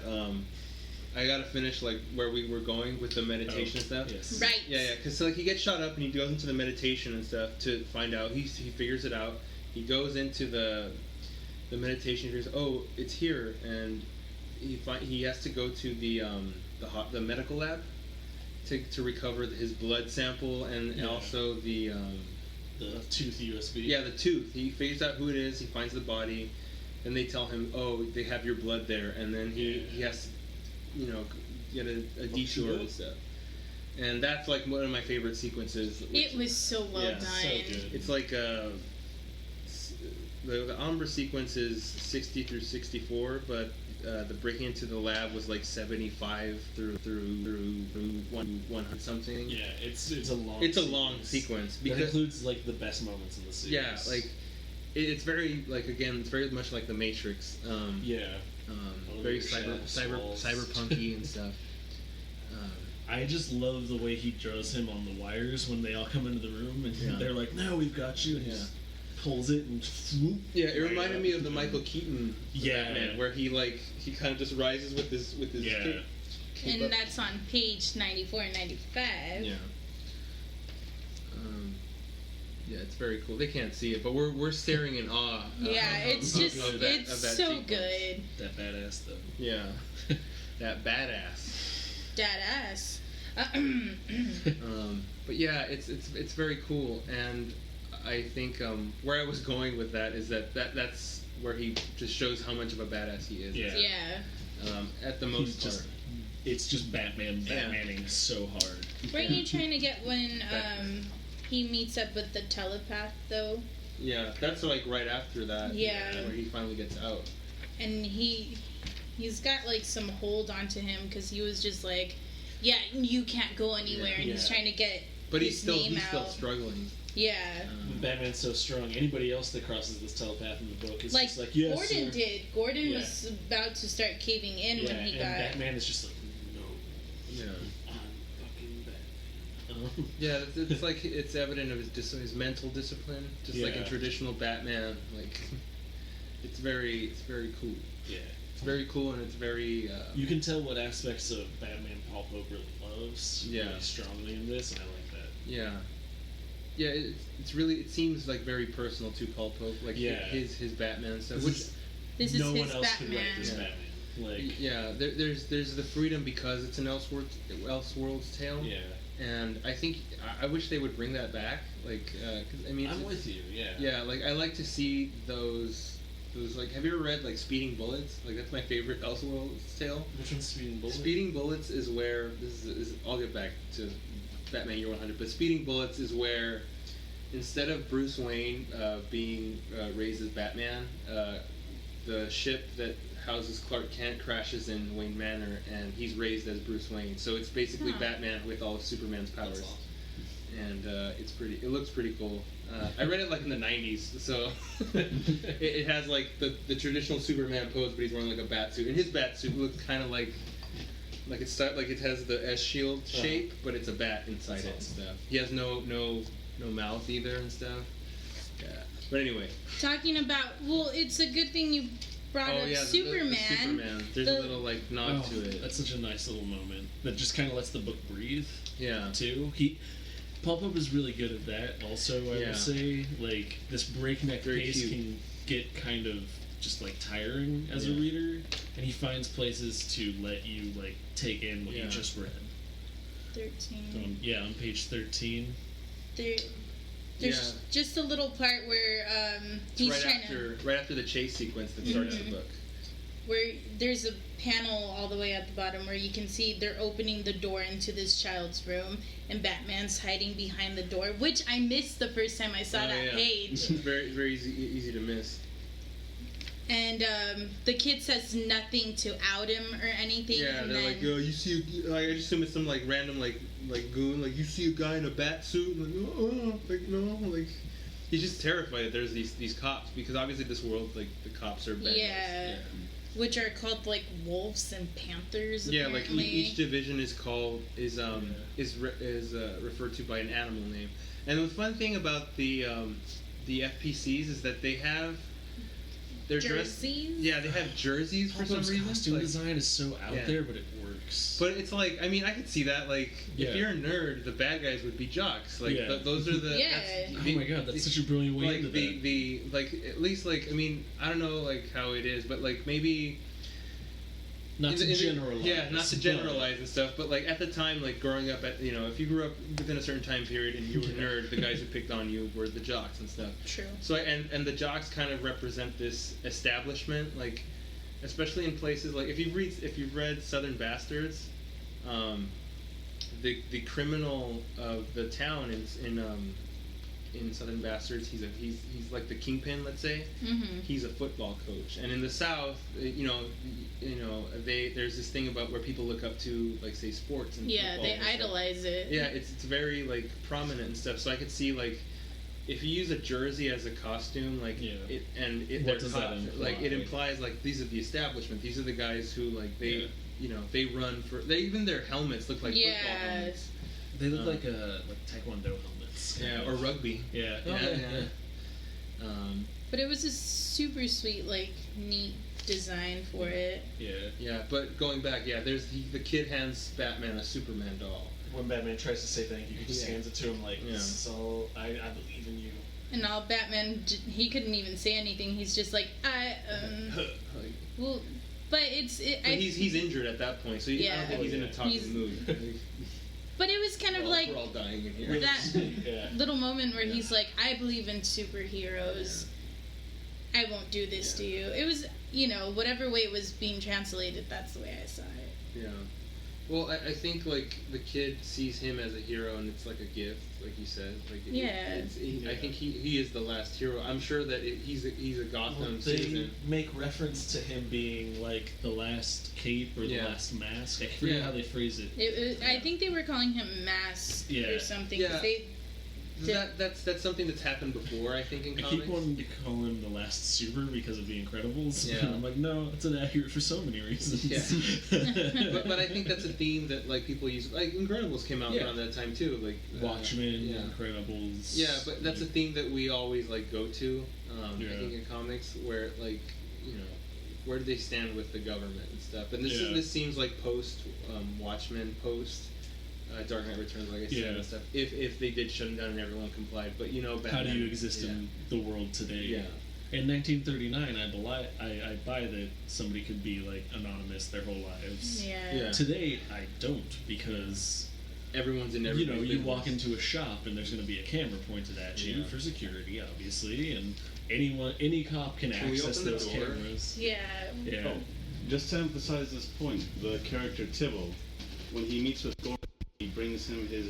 I gotta finish, like, where we were going with the meditation stuff. Yes. Right. Yeah, because, like, he gets shot up and he goes into the meditation and stuff to find out. He figures it out. He goes into the meditation. He goes, oh, it's here. And he has to go to the medical lab to recover his blood sample and also the tooth USB. Yeah, the tooth. He figures out who it is. He finds the body. And they tell him, oh, they have your blood there. And then he has to, get a detour and stuff. And that's like one of my favorite sequences. It was so well done. So good. It's like the Ahmbra sequence is 60 through 64, but the breaking into the lab was like 75 through 100 something. Yeah, it's a long. It's a long sequence because that includes like the best moments in the series. Yeah, like it's very it's very much like the Matrix. Very cyberpunky and stuff. I just love the way he draws him on the wires when they all come into the room and they're like, "No, we've got you," and he just pulls it and swoop. Yeah, it reminded me of the Michael Keaton Batman, where he kind of just rises with his cape and that's on page 94 and 95. Yeah. Yeah, it's very cool. They can't see it, but we're staring in awe. It's so sequence. good. That badass though. Yeah, that badass. Badass. But yeah, it's very cool, and I think where I was going with that is that's where he just shows how much of a badass he is. Yeah. At the most part. It's just Batmaning so hard. Weren't you trying to get when he meets up with the telepath, though? Yeah, that's like right after that. Yeah. Where he finally gets out. And he's got like some hold onto him because he was just like, yeah, you can't go anywhere, and he's trying to get but his name he's still struggling. Yeah. Batman's so strong. Anybody else that crosses this telepath in the book is like, just like, yes, Gordon sir. did. Gordon was about to start caving in when he got. Batman is just like, no. Yeah. I'm fucking Batman. Yeah, it's like it's evident of his mental discipline, just like in traditional Batman. Like, it's very cool. Yeah. It's very cool, and it's very. You can tell what aspects of Batman Paul Pope really loves. Yeah. Really strongly in this, and I like that. Yeah. Yeah, it's really. It seems like very personal to Paul Pope, like his Batman stuff. This is no his one else Batman. could write this Batman. Like, yeah, there's the freedom because it's an Elseworlds tale. Yeah. And I think I wish they would bring that back. Like, 'cause, I mean, I'm with you. Yeah. Yeah, like I like to see those like. Have you ever read like Speeding Bullets? Like that's my favorite Elseworlds tale. Which one's Speeding Bullets? Speeding Bullets is where this is. I'll get back to Batman Year 100, but Speeding Bullets is where instead of Bruce Wayne being raised as Batman, the ship that houses Clark Kent crashes in Wayne Manor, and he's raised as Bruce Wayne. So it's basically Batman with all of Superman's powers. That's awesome. And it looks pretty cool. I read it like in the 90s, so it has like the traditional Superman pose, but he's wearing like a bat suit, and his bat suit looks kind of like it has the S shield shape, but it's a bat inside it and stuff. He has no mouth either and stuff. Yeah, but anyway. Talking about it's a good thing you brought up Superman. The Superman. There's a little like nod to it. That's such a nice little moment that just kind of lets the book breathe. Yeah. Too. Paul Pope is really good at that. Also, I would say like this breakneck pace can get kind of just like tiring as a reader, and he finds places to let you like take in what you just read. 13. On page 13. There's just a little part where he's right after the chase sequence that starts the book. Where there's a panel all the way at the bottom where you can see they're opening the door into this child's room, and Batman's hiding behind the door, which I missed the first time I saw that page. Very very easy to miss. And the kid says nothing to out him or anything. Yeah, and they're then, like, you see, like I just assume it's some like random like goon, like you see a guy in a bat suit, like no, like he's just terrified that there's these cops, because obviously this world like the cops are bad guys. Yeah. Which are called like wolves and panthers. Yeah, apparently. like each division is referred to by an animal name. And the fun thing about the FPCs is that they have their jerseys. They have jerseys for some reason. Costume design is so out there, but it works. But it's like, I mean, I could see that. Like, if you're a nerd, the bad guys would be jocks. Like, those are the. Oh my god, that's such a brilliant way into that. The like at least like, I mean, I don't know like how it is, but like maybe. Not to generalize. Not to generalize and stuff, but like at the time, like growing up at, if you grew up within a certain time period and you were a nerd, the guys who picked on you were the jocks and stuff. True. So and the jocks kind of represent this establishment, like especially in places like if you've read Southern Bastards, the criminal of the town in Southern Bastards, he's like the kingpin, let's say. Mm-hmm. He's a football coach, and in the South, there's this thing about where people look up to, like, say, sports and football. They idolize it. Yeah, it's very like prominent and stuff. So I could see like if you use a jersey as a costume, like what does that imply? Like it implies like these are the establishment. These are the guys who like they they run for. Even their helmets look like football helmets. They look like Taekwondo helmets. Yeah, or rugby. Yeah. But it was a super sweet, like, neat design for it. Yeah. But going back, there's the kid hands Batman a Superman doll. When Batman tries to say thank you, he just hands it to him like, "This is all. I believe in you." And all Batman, he couldn't even say anything. He's just like, well, but he's injured at that point, so I don't think he's in a talking mood. But it was kind of like we're all dying in here. That little moment where he's like, I believe in superheroes. I won't do this to you. It was, whatever way it was being translated, that's the way I saw it. Yeah. Well, I think, like, the kid sees him as a hero, and it's like a gift, like you said. Like, I think he is the last hero. I'm sure that he's a Gotham citizen. They make reference to him being, like, the last cape or the last mask. I forget how they phrase it. I think they were calling him Mask or something. Yeah. That's something that's happened before, I think, in comics. I keep wanting to call him the Last Super because of The Incredibles, Yeah. and I'm like, no, it's inaccurate for so many reasons. Yeah. but I think that's a theme that like people use. Like Incredibles came out around that time too. Like Watchmen, Incredibles. Yeah, but that's a theme that we always like go to. I think in comics where like where do they stand with the government and stuff. And this seems like post Watchmen, post Dark Knight Returns, like I said, and stuff. If they did shut them down and everyone complied, but Batman, how do you exist in the world today? Yeah. In 1939, I buy that somebody could be like anonymous their whole lives. Yeah. Today, I don't, because everyone's in every. You walk into a shop and there's going to be a camera pointed at you for security, obviously, and any cop can access those cameras. Yeah. Yeah. Oh, just to emphasize this point, the character Tybalt, when he meets with Gordon, he brings him his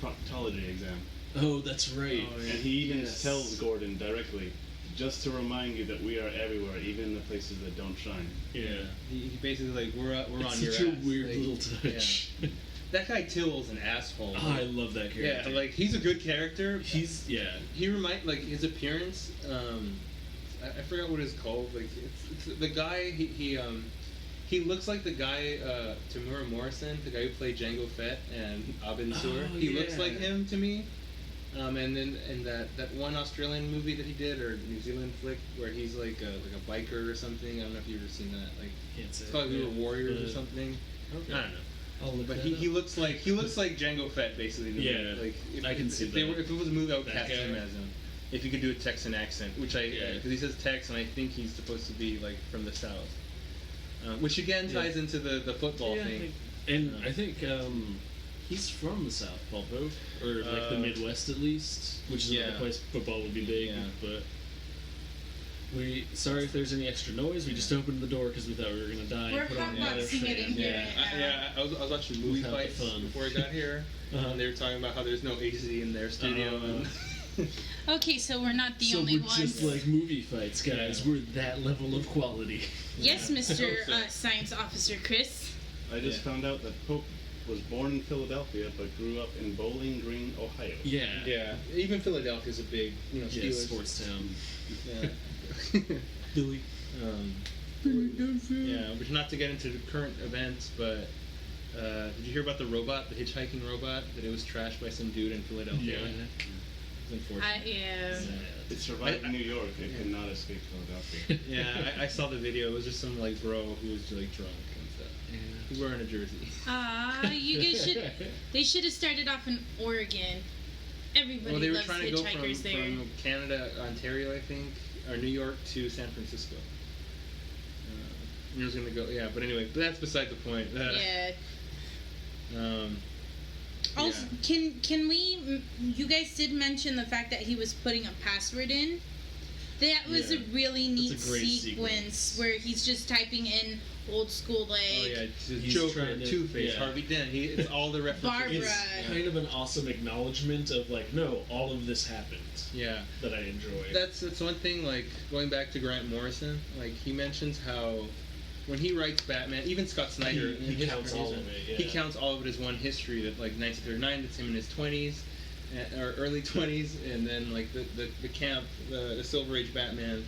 proctology exam. Oh, that's right. Oh, yeah. And he even tells Gordon directly, just to remind you that we are everywhere, even in the places that don't shine. Yeah. He basically like we're on your ass. It's such a weird little touch. Yeah. That guy Till's an asshole. Oh, I love that character. Yeah, like he's a good character. He like his appearance. I forgot what it's called. Like it's the guy. He looks like the guy Tamura Morrison, the guy who played Jango Fett and Abin Sur. He looks like him to me. And then in that one Australian movie that he did, or New Zealand flick, where he's like a biker or something. I don't know if you've ever seen that. Like it's called We Were Warriors or something. Okay. I don't know. But he looks like Jango Fett basically. Yeah, like I can see that. If it was a movie, I would cast him as him. If he could do a Texan accent, which because he says Tex, and I think he's supposed to be like from the South, which again ties into the football thing. I think he's from the South, Pulpo, or like the Midwest at least, which is another place football would be big. Yeah. But sorry if there's any extra noise. We just opened the door because we thought we were gonna die. We're hotboxing it in here. I was watching movie fights before I got here, and they were talking about how there's no AC in their studio. Okay, so we're not the only ones. So we're just like movie fights, guys. Yeah. We're that level of quality. Yes, Mr. Science Officer Chris. I just found out that Pope was born in Philadelphia but grew up in Bowling Green, Ohio. Yeah. Yeah. Even Philadelphia's a big, Steelers sports town. Yeah. Philly. Which not to get into the current events, but did you hear about the hitchhiking robot, that it was trashed by some dude in Philadelphia? Yeah. It's unfortunate. It survived in New York. It could not escape Philadelphia. Yeah, I saw the video. It was just some like bro who was like drunk and stuff. Yeah. He was wearing a jersey. You guys they should have started off in Oregon. Everybody they were loves trying to go from Canada, Ontario, I think, or New York to San Francisco. He was gonna go, but anyway, that's beside the point. Also, can we? You guys did mention the fact that he was putting a password in. That was a really neat sequence where he's just typing in old school like. Joker, Two-Face, Harvey Dent. It's all the references. Barbara. It's kind of an awesome acknowledgement of like, no, all of this happened. Yeah. That I enjoy. That's one thing. Like going back to Grant Morrison, like he mentions how. When he writes Batman, even Scott Snyder, he counts all of it. Yeah. He counts all of it as one history. That like 1939, that's him in his 20s, or early 20s, and then like the camp, the Silver Age Batman,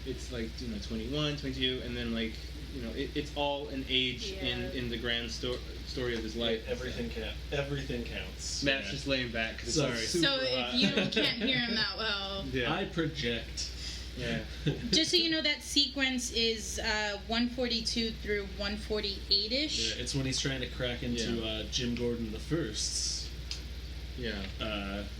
it's like 21, 22, and then like it's all an age in the grand story of his life. Everything counts. Matt's just laying back. Cause so if you can't hear him that well, I project. Yeah. Just so you know, that sequence is 142 through 148-ish. Yeah, it's when he's trying to crack into Jim Gordon the First's. Yeah.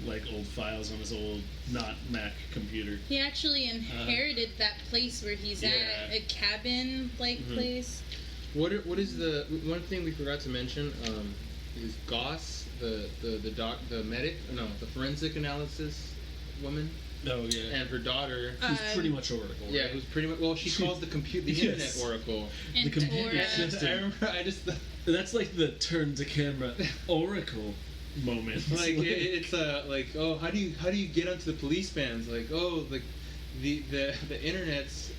Like old files on his old not Mac computer. He actually inherited that place where he's at, a cabin-like place. What is the one thing we forgot to mention? Is Goss the medic? No, the forensic analysis woman. Oh yeah, and her daughter, who's pretty much Oracle. Yeah, who's pretty much. Well, she calls the internet Oracle. And the computer system. I remember. That's like the turn to camera Oracle moment. Like it's like, oh, how do you get onto the police bands? Like, oh, like the internet's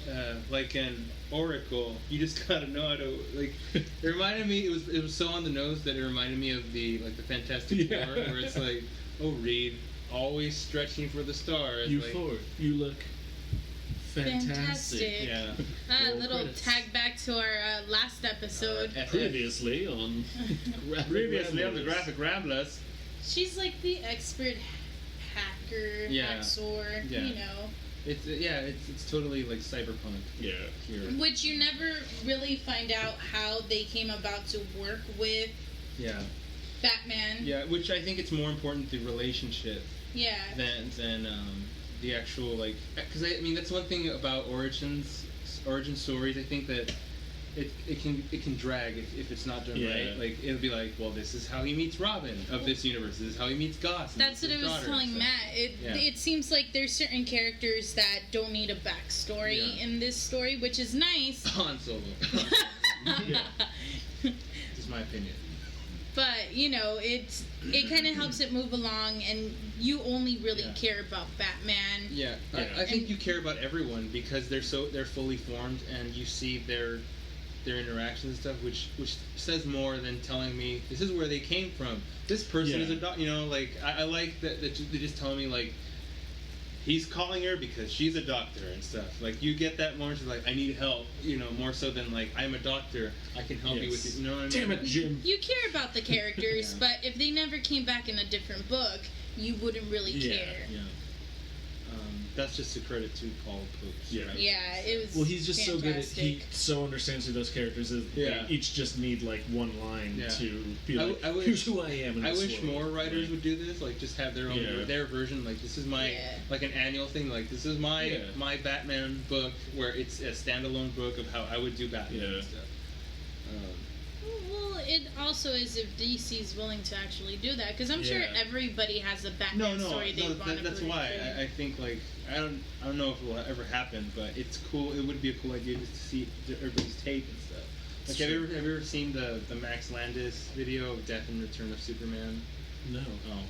like an oracle. You just gotta know how to like. It reminded me. It was so on the nose that it reminded me of the Fantastic Four, where it's like, oh, Reed. always stretching for the stars. You look fantastic. Yeah. Little credits. Tag back to our last episode. Previously on the Graphic Ramblers. She's like the expert hacker, hacksaw, you know. It's totally like cyberpunk. Yeah. Here. Which you never really find out how they came about to work with. Yeah. Batman. Yeah, which I think it's more important the relationship. Yeah. Than the actual like, because I mean that's one thing about origin stories. I think that it can drag if it's not done right. Like it'll be like, well, this is how he meets Robin of this universe. This is how he meets Goth. That's what I was telling Matt. It seems like there's certain characters that don't need a backstory in this story, which is nice. Han Solo. This is my opinion. But you know, it kind of helps it move along, and you only really care about Batman. Yeah, I think you care about everyone because they're fully formed, and you see their interactions and stuff, which says more than telling me this is where they came from. This person is a doctor. You know, like I like that they just tell me like he's calling her because she's a doctor and stuff. Like you get that more like I need help. You know, more so than like I'm a doctor. I can help you with it. You know what I mean? Damn it, Jim. You care about the characters, but if they never came back in a different book, you wouldn't really care. Yeah. That's just a credit to Paul Pope. Yeah. Right? Yeah, it was. Well, he's just fantastic. so good he so understands who those characters is. They each just need like one line to be like, here's who I am. In I this wish world. more writers would do this. Like, just have their own their version. Like, this is my like an annual thing. Like, this is my my Batman book where it's a standalone book of how I would do Batman and stuff. Well, it also is if DC's willing to actually do that, because I'm sure everybody has a Batman story they want to put. That's why I think like I don't know if it will ever happen, but it's cool. It would be a cool idea just to see everybody's take and stuff. Like, have you ever seen the Max Landis video of Death and Return of Superman? No.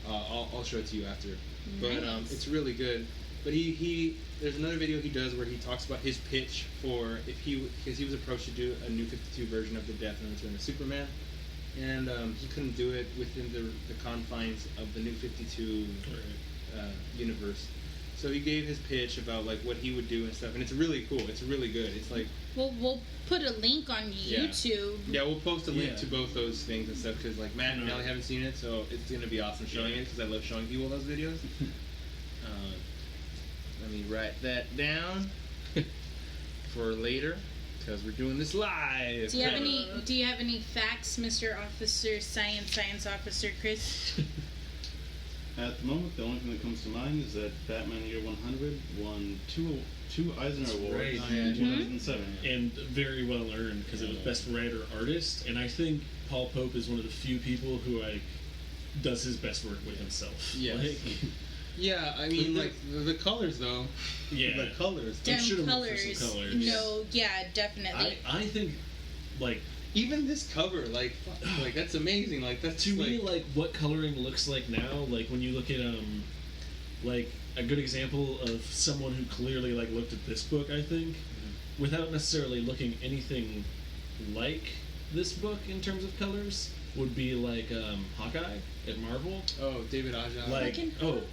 Oh, I'll show it to you after. Nice. But it's really good. But he there's another video he does where he talks about his pitch for because he was approached to do a New 52 version of the Death and Return of Superman, and he couldn't do it within the confines of the New 52 universe. So he gave his pitch about like what he would do and stuff, and it's really cool. It's really good. It's like we'll put a link on YouTube. Yeah, we'll post a link to both those things and stuff because like Matt and Nellii haven't seen it, so it's gonna be awesome showing it because I love showing people those videos. Let me write that down for later because we're doing this live. Do you have any facts, Mr. Officer, Science Officer Chris? At the moment, the only thing that comes to mind is that Batman Year 100 won two Eisner Awards in 2007. And very well earned because it was Best Writer Artist, and I think Paul Pope is one of the few people who does his best work with himself. Yes. Yeah, I mean, like, the colors, though. Yeah. The colors. Damn colors. No, yeah, definitely. I think, like... Even this cover, like that's amazing. Like, that's... To me, like, what coloring looks like now, like, when you look at, like, a good example of someone who clearly, like, looked at this book, I think, without necessarily looking anything like this book in terms of colors, would be like Hawkeye at Marvel. Oh, David Aja. Like,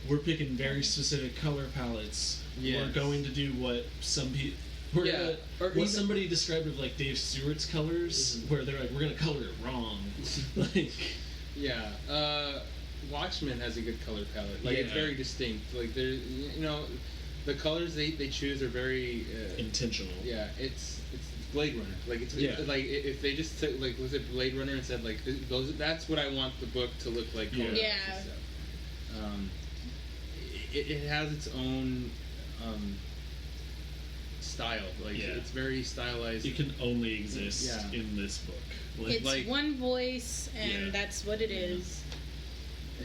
we're picking very specific color palettes. Yes. We're going to do what some people... what somebody described of like Dave Stewart's colors, where they're like, we're going to color it wrong. Like... Yeah. Watchmen has a good color palette. Like, it's very distinct. Like, there's, you know, the colors they choose are very... intentional. Yeah, it's Blade Runner. Like it's like if they just took like was it Blade Runner and said like that's what I want the book to look like. Yeah. It has its own style. Like it's very stylized. It can only exist in this book. It's one voice, and that's what it is.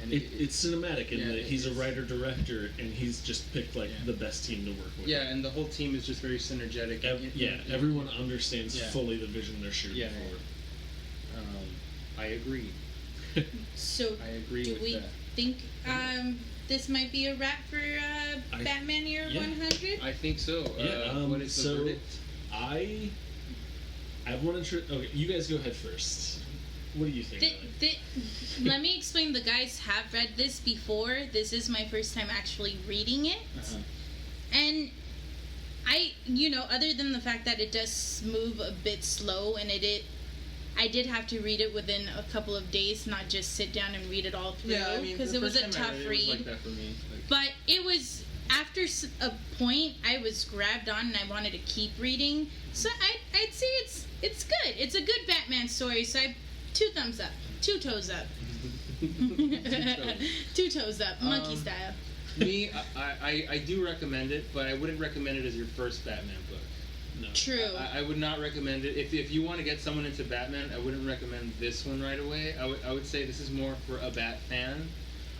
And it's cinematic in that he's a writer-director, and he's just picked like the best team to work with. Yeah, and the whole team is just very synergetic. Everyone understands fully the vision they're shooting for. I agree. So, I agree do we think this might be a wrap for Batman Year 100? I think so. What is the verdict? I want to... Okay, you guys go ahead first. What do you think? Let me explain. The guys have read this before. This is my first time actually reading it. Uh-huh. And other than the fact that it does move a bit slow, and I did have to read it within a couple of days, not just sit down and read it all through. Yeah, I mean, because it was a tough read. It was like that for me. But it was, after a point, I was grabbed on and I wanted to keep reading. So I'd say it's good. It's a good Batman story. So 2 thumbs up, 2 toes up, 2 toes up, monkey style. Me, I do recommend it, but I wouldn't recommend it as your first Batman book. No. True. I would not recommend it. If you want to get someone into Batman, I wouldn't recommend this one right away. I would say this is more for a Bat fan.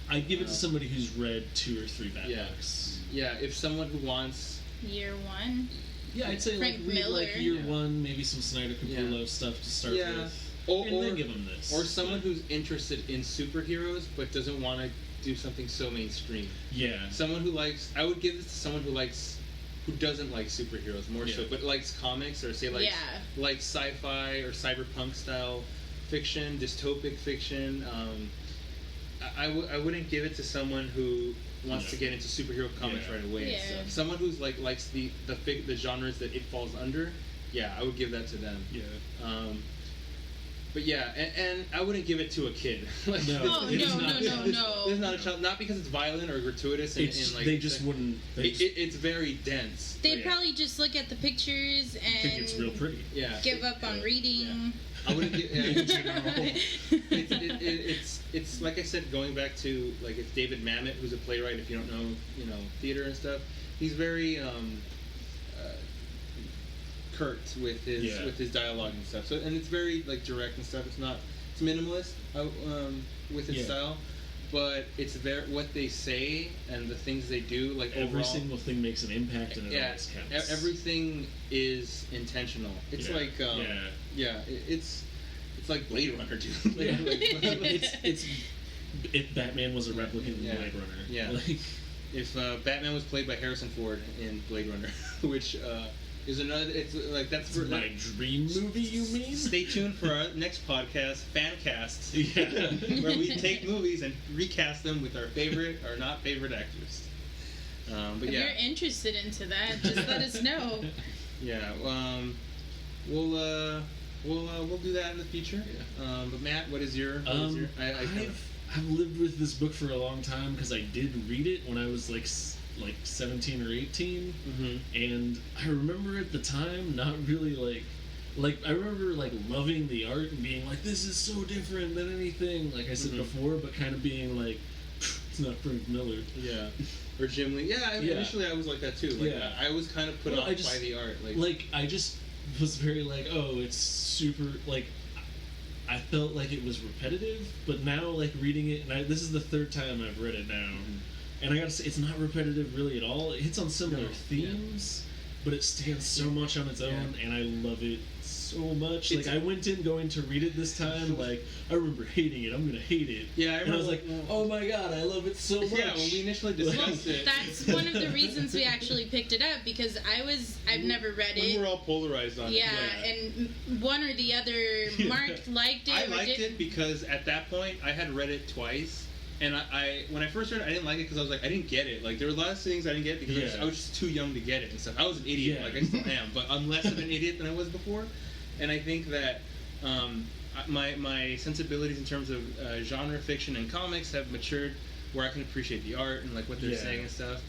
I'd give it to somebody who's read 2 or 3 Bat books. Yeah, if someone who wants... Year 1? Yeah, I'd say Frank read Miller. Year 1, maybe some Snyder Capullo stuff to start with. And then give them this. Or someone who's interested in superheroes but doesn't want to do something so mainstream. Yeah. Someone who likes... I would give this to someone who doesn't like superheroes more so, but likes comics or say like sci-fi or cyberpunk style fiction, dystopic fiction. I wouldn't give it to someone who wants to get into superhero comics right away. Yeah. So someone who's likes the genres that it falls under. Yeah, I would give that to them. Yeah. But yeah, and I wouldn't give it to a kid. No. It's not a child, not because it's violent or gratuitous. And they just wouldn't. It's very dense. They'd probably just look at the pictures and think it's real pretty. Yeah. Give up on reading. Yeah. I wouldn't give. It's like I said, going back to like it's David Mamet, who's a playwright. If you don't know, theater and stuff, he's very curt with his dialogue and stuff. So and it's very like direct and stuff. It's minimalist with its style, but it's very what they say and the things they do. Like every overall, single thing makes an impact and it always counts. Everything is intentional. It's like it's like Blade Runner, dude. If Batman was a replicant in Blade Runner. Yeah. If Batman was played by Harrison Ford in Blade Runner, which is another. It's like that's my dream movie. You mean? Stay tuned for our next podcast, Fancasts, where we take movies and recast them with our favorite or not favorite actors. But if you're interested into that, just let us know. Yeah. We'll do that in the future. Yeah. But Matt, what is your? I've lived with this book for a long time because I did read it when I was like 17 or 18, and I remember at the time not really like I remember like loving the art and being like, this is so different than anything, like I said before, but kind of being like, it's not Frank Miller. Yeah. Or Jim Lee. Yeah, initially I was like that too. Like, I was kind of put off by the art. Like I just was very like, oh, it's super, like I felt like it was repetitive, but now like reading it, and this is the 3rd time I've read it now, and I gotta say it's not repetitive really at all. It hits on similar themes, but it stands so much on its own, and I love it so much. Like I went in going to read it this time, like I remember hating it. I'm gonna hate it. Yeah, I remember. And I was like, oh my god, I love it so much. Yeah, when we initially discussed it. That's one of the reasons we actually picked it up, because I've never read it. We were all polarized on it. Yeah, and one or the other. Mark liked it. I liked it because at that point I had read it twice. And I when I first read it, I didn't like it because I was like, I didn't get it. Like, there were a lot of things I didn't get because I was just too young to get it and stuff. I was an idiot, like I still am, but I'm less of an idiot than I was before. And I think that my sensibilities in terms of genre fiction and comics have matured where I can appreciate the art and like what they're saying and stuff.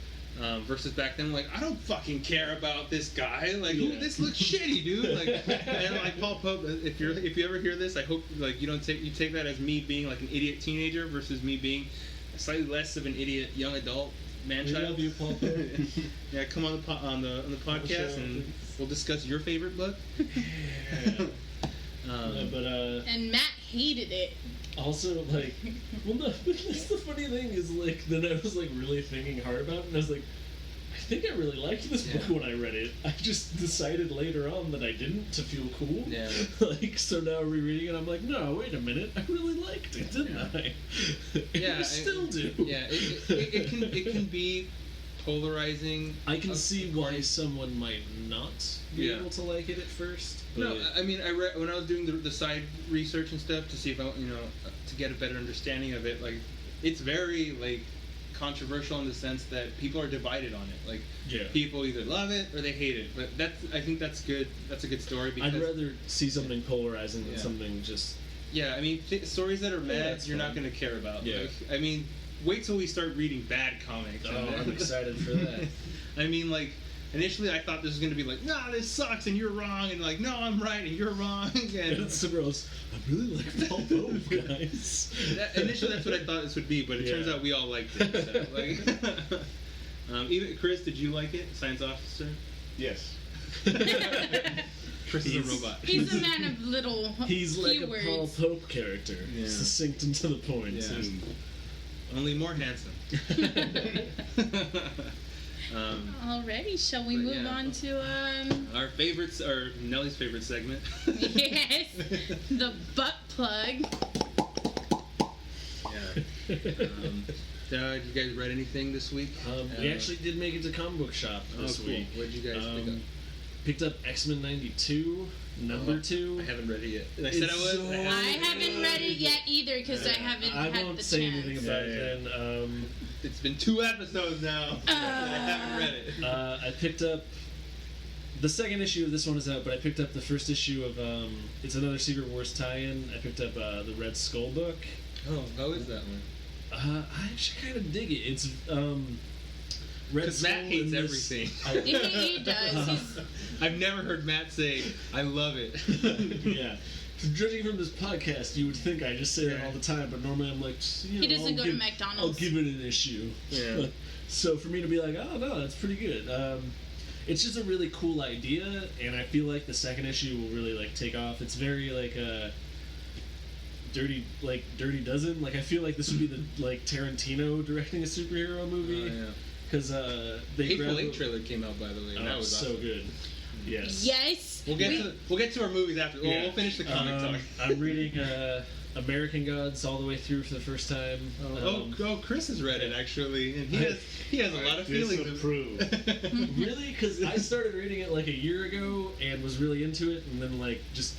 Versus back then, like, I don't fucking care about this guy. Like, this looks shitty, dude. Like, and like Paul Pope, if you ever hear this, I hope like you take that as me being like an idiot teenager versus me being slightly less of an idiot young adult man-child. We love you, Paul Pope. Yeah, come on the podcast and we'll discuss your favorite book. And Matt hated it. Also, like, well, no, that's the funny thing is, like, then I was, like, really thinking hard about it, and I was like, I think I really liked this book when I read it. I just decided later on that I didn't, to feel cool. Yeah. Like, so now rereading it, I'm like, no, wait a minute, I really liked it, didn't I? Yeah, I still do. Yeah, it can be polarizing. I can see why someone might not be able to like it at first. No, I mean, I read when I was doing the side research and stuff to see if to get a better understanding of it. Like, it's very like controversial in the sense that people are divided on it. Like, people either love it or they hate it. But I think that's good. That's a good story. Because I'd rather see something polarizing than something just. Yeah, I mean, stories that are mad, you're not going to care about. Yeah. Like, I mean, wait till we start reading bad comics. Oh, I'm excited for that. I mean, like, initially I thought this was going to be like, nah, this sucks and you're wrong, and like, no, I'm right and you're wrong. And it's super else. I really like Paul Pope, guys. Initially, that's what I thought this would be, but it turns out we all liked it. So, like, even Chris, did you like it, Science Officer? Yes. Chris is a robot. He's a man of little He's like keywords. a Paul Pope character. Yeah. Succinct and to the point. Yeah. Only more handsome. Alrighty, shall we move on to our favorites, or Nelly's favorite segment? Yes, the butt plug. Yeah. You guys read anything this week? We actually did make it to comic book shop this week. What did you guys pick up? Picked up X-Men 92, number 2. I haven't read it yet. And I said I was. I haven't read it yet either because I haven't had the chance. I won't say anything about it then. It's been 2 episodes now. I haven't read it. I picked up the second issue of this one is out, but I picked up the first issue of it's another Secret Wars tie-in. I picked up the Red Skull book. Oh, how is that one? I actually kind of dig it. It's Because Matt hates everything. He does. I've never heard Matt say, "I love it." Yeah. Judging from this podcast, you would think I just say that all the time, but normally I'm like, he doesn't go to McDonald's. I'll give it an issue. Yeah. So for me to be like, oh no, that's pretty good. It's just a really cool idea, and I feel like the second issue will really like take off. It's very like Dirty Dozen. Like I feel like this would be the like Tarantino directing a superhero movie. Oh, yeah. Because they Hateful Eight trailer came out, by the way. That was so awesome. Good. Yes. Yes. We'll get to our movies after. Yeah. We'll finish the comic talk. I'm reading American Gods all the way through for the first time. Chris has read it actually, and he has a lot of feelings. Really? Because I started reading it like a year ago and was really into it, and then like just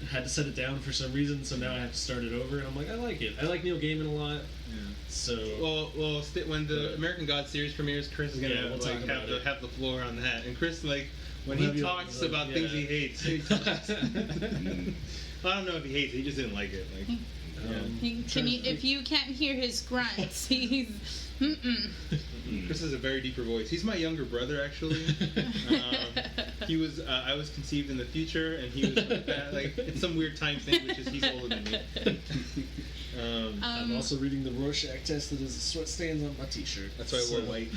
had to set it down for some reason. So now I have to start it over, and I'm like, I like it. I like Neil Gaiman a lot. Yeah. So when the American Gods series premieres, Chris is gonna have the floor on that. And Chris, like when he talks about things he hates, I don't know if he hates it. He just didn't like it. Like, if you can't hear his grunts, he's. Chris has a very deeper voice. He's my younger brother, actually. I was conceived in the future, and he was like it's some weird time thing, which is he's older than me. I'm also reading the Rorschach test that is sweat stains on my t-shirt. That's why I wore white.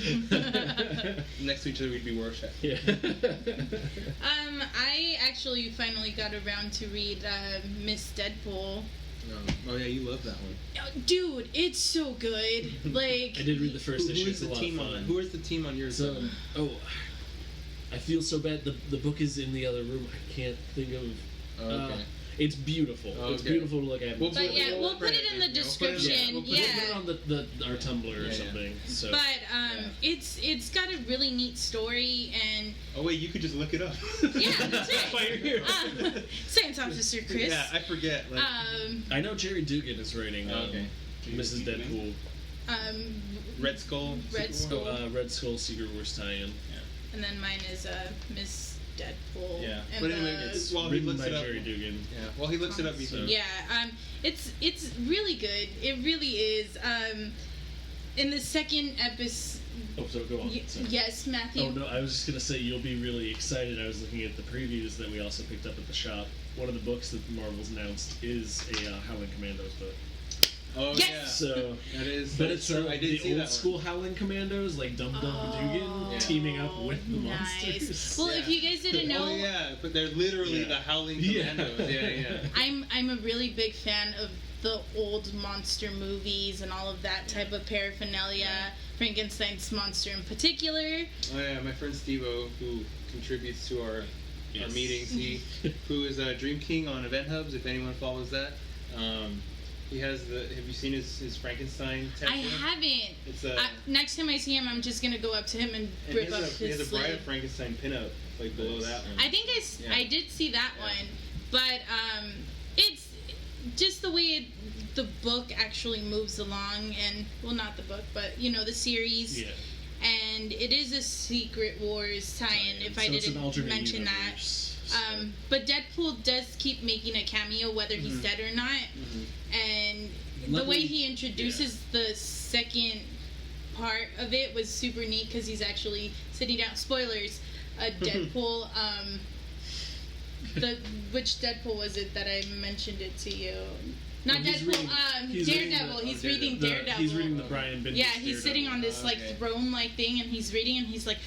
Next to each other, we'd be Rorschach. Yeah. I actually finally got around to read Miss Deadpool. Oh yeah, you love that one. Dude, it's so good. Like I did read the first issue. It's a lot of fun. Who is the team on yours? I feel so bad. The book is in the other room. I can't think of. Okay. It's beautiful. Okay. It's beautiful to look at. We'll put it in the description. We'll put it on our Tumblr or something. Yeah. So. But it's got a really neat story and. Oh wait, you could just look it up. Yeah, that's it. That's why you're here. Science Officer Chris. Yeah, I forget. Like, I know Jerry Dugan is writing Mrs. Deadpool. Red Skull. Red Skull Secret Wars tie-in. Yeah. And then mine is Miss Deadpool. Yeah. And but anyway, he looks it up. Jerry Dugan. Yeah. Well, he looks it up. Yeah. It's really good. It really is. In the second episode. Oh, so go on. Yes, Matthew. Oh no, I was just gonna say you'll be really excited. I was looking at the previews that we also picked up at the shop. One of the books that Marvel's announced is a Howling Commandos book. Oh yes! yeah. So that is. But it's the old school Howling Commandos, like Dum Dum Dugan, teaming up with the monsters. Well, if you guys didn't know, but they're literally the Howling Commandos. Yeah. I'm a really big fan of the old monster movies and all of that type of paraphernalia. Frankenstein's monster in particular. Oh yeah, my friend Steve-O, who contributes to our meetings, who is Dream King on Event Hubs, if anyone follows that. He has have you seen his Frankenstein tattoo? I haven't. It's next time I see him, I'm just gonna go up to him and rip up his He has a Bride of Frankenstein pinup like below that one. I think I did see that one, but it's just the way the book actually moves along, and well, not the book, but the series. Yeah. And it is a Secret Wars tie-in, if I didn't mention that. But Deadpool does keep making a cameo, whether he's dead or not. And the way he introduces the second part of it was super neat, because he's actually sitting down. Spoilers. Deadpool. Which Deadpool was it that I mentioned it to you? Not Deadpool, Daredevil. He's reading Daredevil. He's reading the Brian Bendis. Yeah, he's sitting on this throne-like thing, and he's reading, and he's like,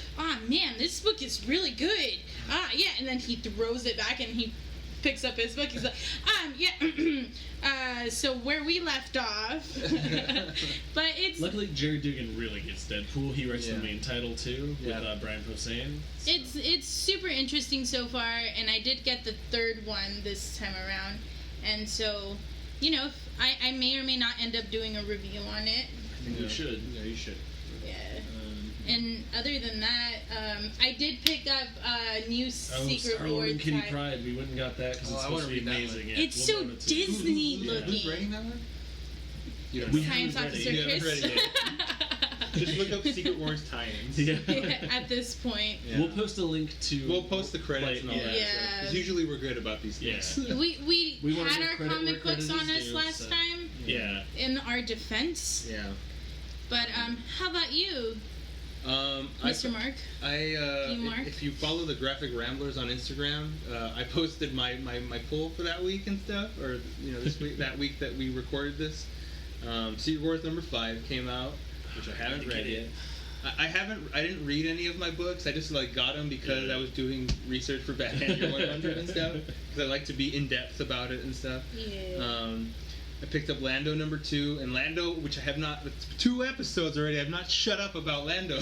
man, this book is really good. Yeah, and then he throws it back, and he picks up his book. He's like, so where we left off. But it's... Luckily, Jerry Dugan really gets Deadpool. He writes the main title, too, with Brian Posehn. So. It's super interesting so far, and I did get the third one this time around, and so... I may or may not end up doing a review on it. I think you should. Yeah, you should. Yeah. And other than that, I did pick up a new Secret Wars. And Kitty Pryde. We went and got that because it's supposed to be amazing. Yeah, it's so Disney looking. Who's writing that one? Science Officer Chris. Just look up Secret Wars tie-ins. At this point. Yeah. We'll post a link to... We'll post the credits and all that. Yeah. Because usually we're good about these things. Yeah. We had our comic books on us last time. Yeah. In our defense. Yeah. But how about you? Mr. Mark? If you follow the Graphic Ramblers on Instagram, I posted my poll for that week and stuff, or this week, that week that we recorded this. Secret Wars number 5 came out, which I haven't read yet. I didn't read any of my books. I just got them because I was doing research for Batman Year 100 and stuff. Because I like to be in depth about it and stuff. Yeah. I picked up Lando number 2, and Lando, which I have not, 2 episodes already, I've not shut up about Lando.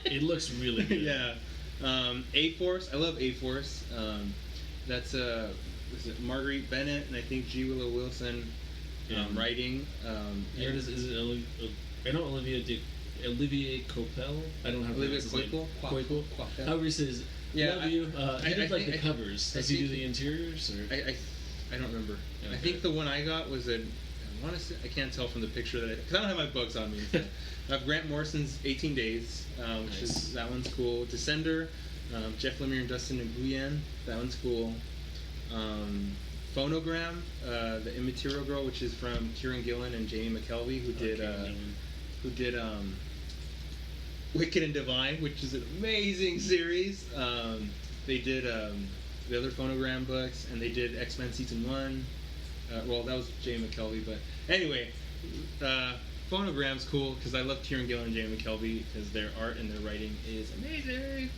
It looks really good. Yeah. A-Force, I love A-Force. That's was it Marguerite Bennett and I think G. Willow Wilson writing. Is it Olivier Coipel? I don't have Olivier Coipel. However he says, love you. He did the covers. Does he do the interiors? Or? I don't remember. Okay. I think the one I got was I can't tell from the picture because I don't have my books on me. I have Grant Morrison's 18 Days, which is that one's cool. Descender, Jeff Lemire and Dustin Nguyen, that one's cool. Phonogram, the Immaterial Girl, which is from Kieran Gillen and Jamie McKelvey, who did Wicked and Divine, which is an amazing series. They did the other Phonogram books, and they did X-Men Season 1. Well, that was Jamie McKelvey, but anyway, Phonogram's cool because I love Kieran Gillen and Jamie McKelvey because their art and their writing is amazing.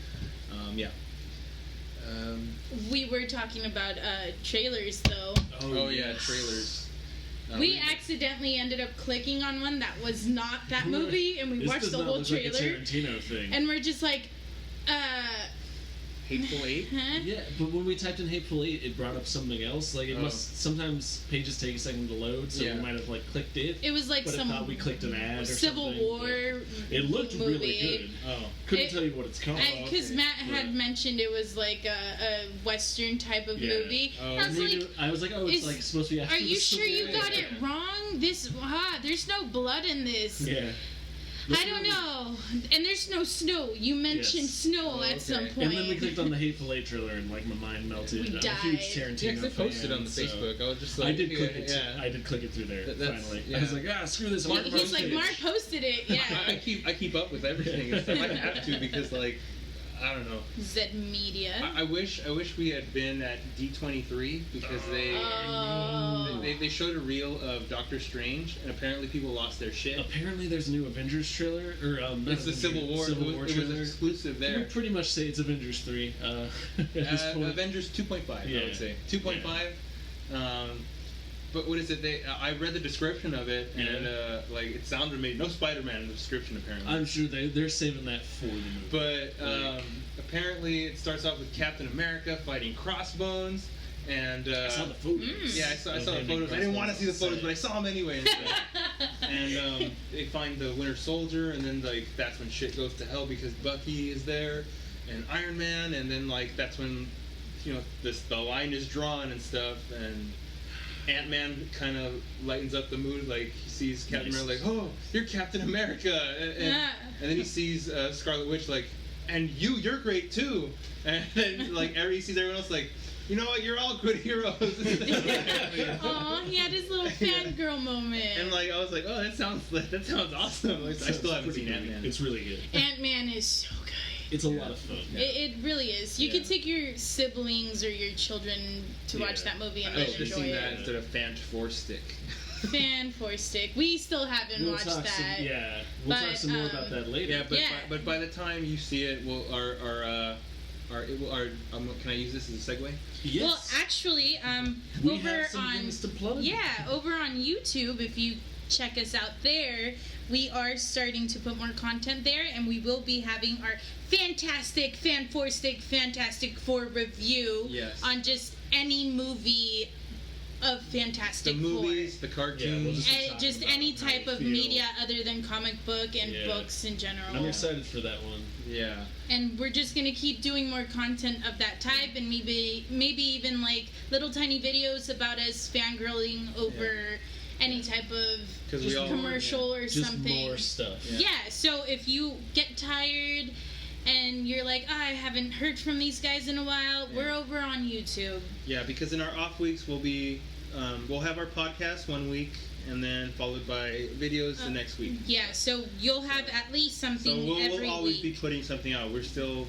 We were talking about trailers, though. Oh yeah, trailers. We accidentally ended up clicking on one that was not that movie, and we watched the whole trailer. Like a Tarantino thing. And we're just like, Hateful Eight? Huh? Yeah, but when we typed in Hateful Eight, it brought up something else. Like, it must... Sometimes pages take a second to load, so we might have, clicked it. It was like but some... I thought we clicked an ad or Civil something. War It looked movie. really good. Oh. Couldn't tell you what it's called. Because Matt had mentioned it was like a Western type of movie. Oh. I was like, it's supposed to be after Are you sure you got it wrong? There's no blood in this. Yeah. I don't know. And there's no snow. You mentioned snow at some point. And then we clicked on the Hateful Eight trailer and my mind melted. We died. I'm a huge Tarantino fan. I posted on the Facebook. I was just like... I did click it through there, finally. Yeah. I was like, screw this. Mark posted it, yeah. I keep up with everything and stuff. I have to because, I don't know. Zed Media. I wish we had been at D23 because they showed a reel of Doctor Strange and apparently people lost their shit. Apparently there's a new Avengers trailer it's the Civil War trailer. It was exclusive there. We pretty much say it's Avengers 3 at this point. Avengers 2.5 I would say 2.5. But what is it? I read the description of it, and it sounded amazing. No Spider-Man in the description, apparently. I'm sure they're saving that for the movie. But apparently, it starts off with Captain America fighting Crossbones, and I saw the photos. Yeah, I saw the photos. I didn't want to see the photos, but I saw them anyway. And they find the Winter Soldier, and then that's when shit goes to hell because Bucky is there. and Iron Man, and then like that's when the line is drawn and stuff, and Ant-Man kind of lightens up the mood. Like he sees Captain America, like, oh, you're Captain America, and then he sees Scarlet Witch, like, and you're great too, and then like he sees everyone else like, you know what, you're all good heroes. Aw, he had his little fangirl moment. And like I was like, oh, that sounds awesome. Like, I still haven't seen Ant-Man. It's really good. Ant-Man is so good. It's a lot of fun. Yeah. It really is. You could take your siblings or your children to watch that movie and they'll enjoy it. That instead of Fan4Stick. Fan4Stick. We still haven't watched that. We'll talk some more about that later. Yeah, but by the time you see it, can I use this as a segue? Yes. Well, actually, we have some things to plug. Over on YouTube, if you check us out there, we are starting to put more content there, and we will be having our fantastic Fan4Stick Fantastic Four review on just any movie of Fantastic Four. The movies, the cartoons, just any type of media other than comic book and books in general. I'm excited for that one. Yeah. And we're just gonna keep doing more content of that type, and maybe even like little tiny videos about us fangirling over any type of commercial or something. Just more stuff. Yeah. So if you get tired and you're like, I haven't heard from these guys in a while, we're over on YouTube. Yeah, because in our off weeks we'll have our podcast one week, and then followed by videos the next week. Yeah, so you'll have at least something every week. We'll always be putting something out. We're still,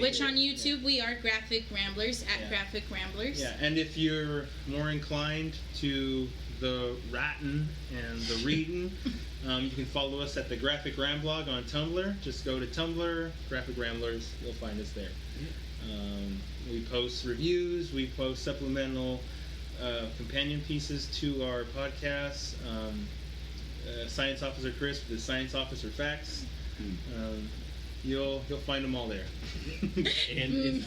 Which on YouTube we are Graphic Ramblers, at Graphic Ramblers. Yeah, and if you're more inclined to the rattin' and the reading, you can follow us at the Graphic Ramblog on Tumblr. Just go to Tumblr, Graphic Ramblers, you'll find us there. We post reviews, we post supplemental companion pieces to our podcasts. Science Officer Chris with his Science Officer Facts. You'll find them all there. And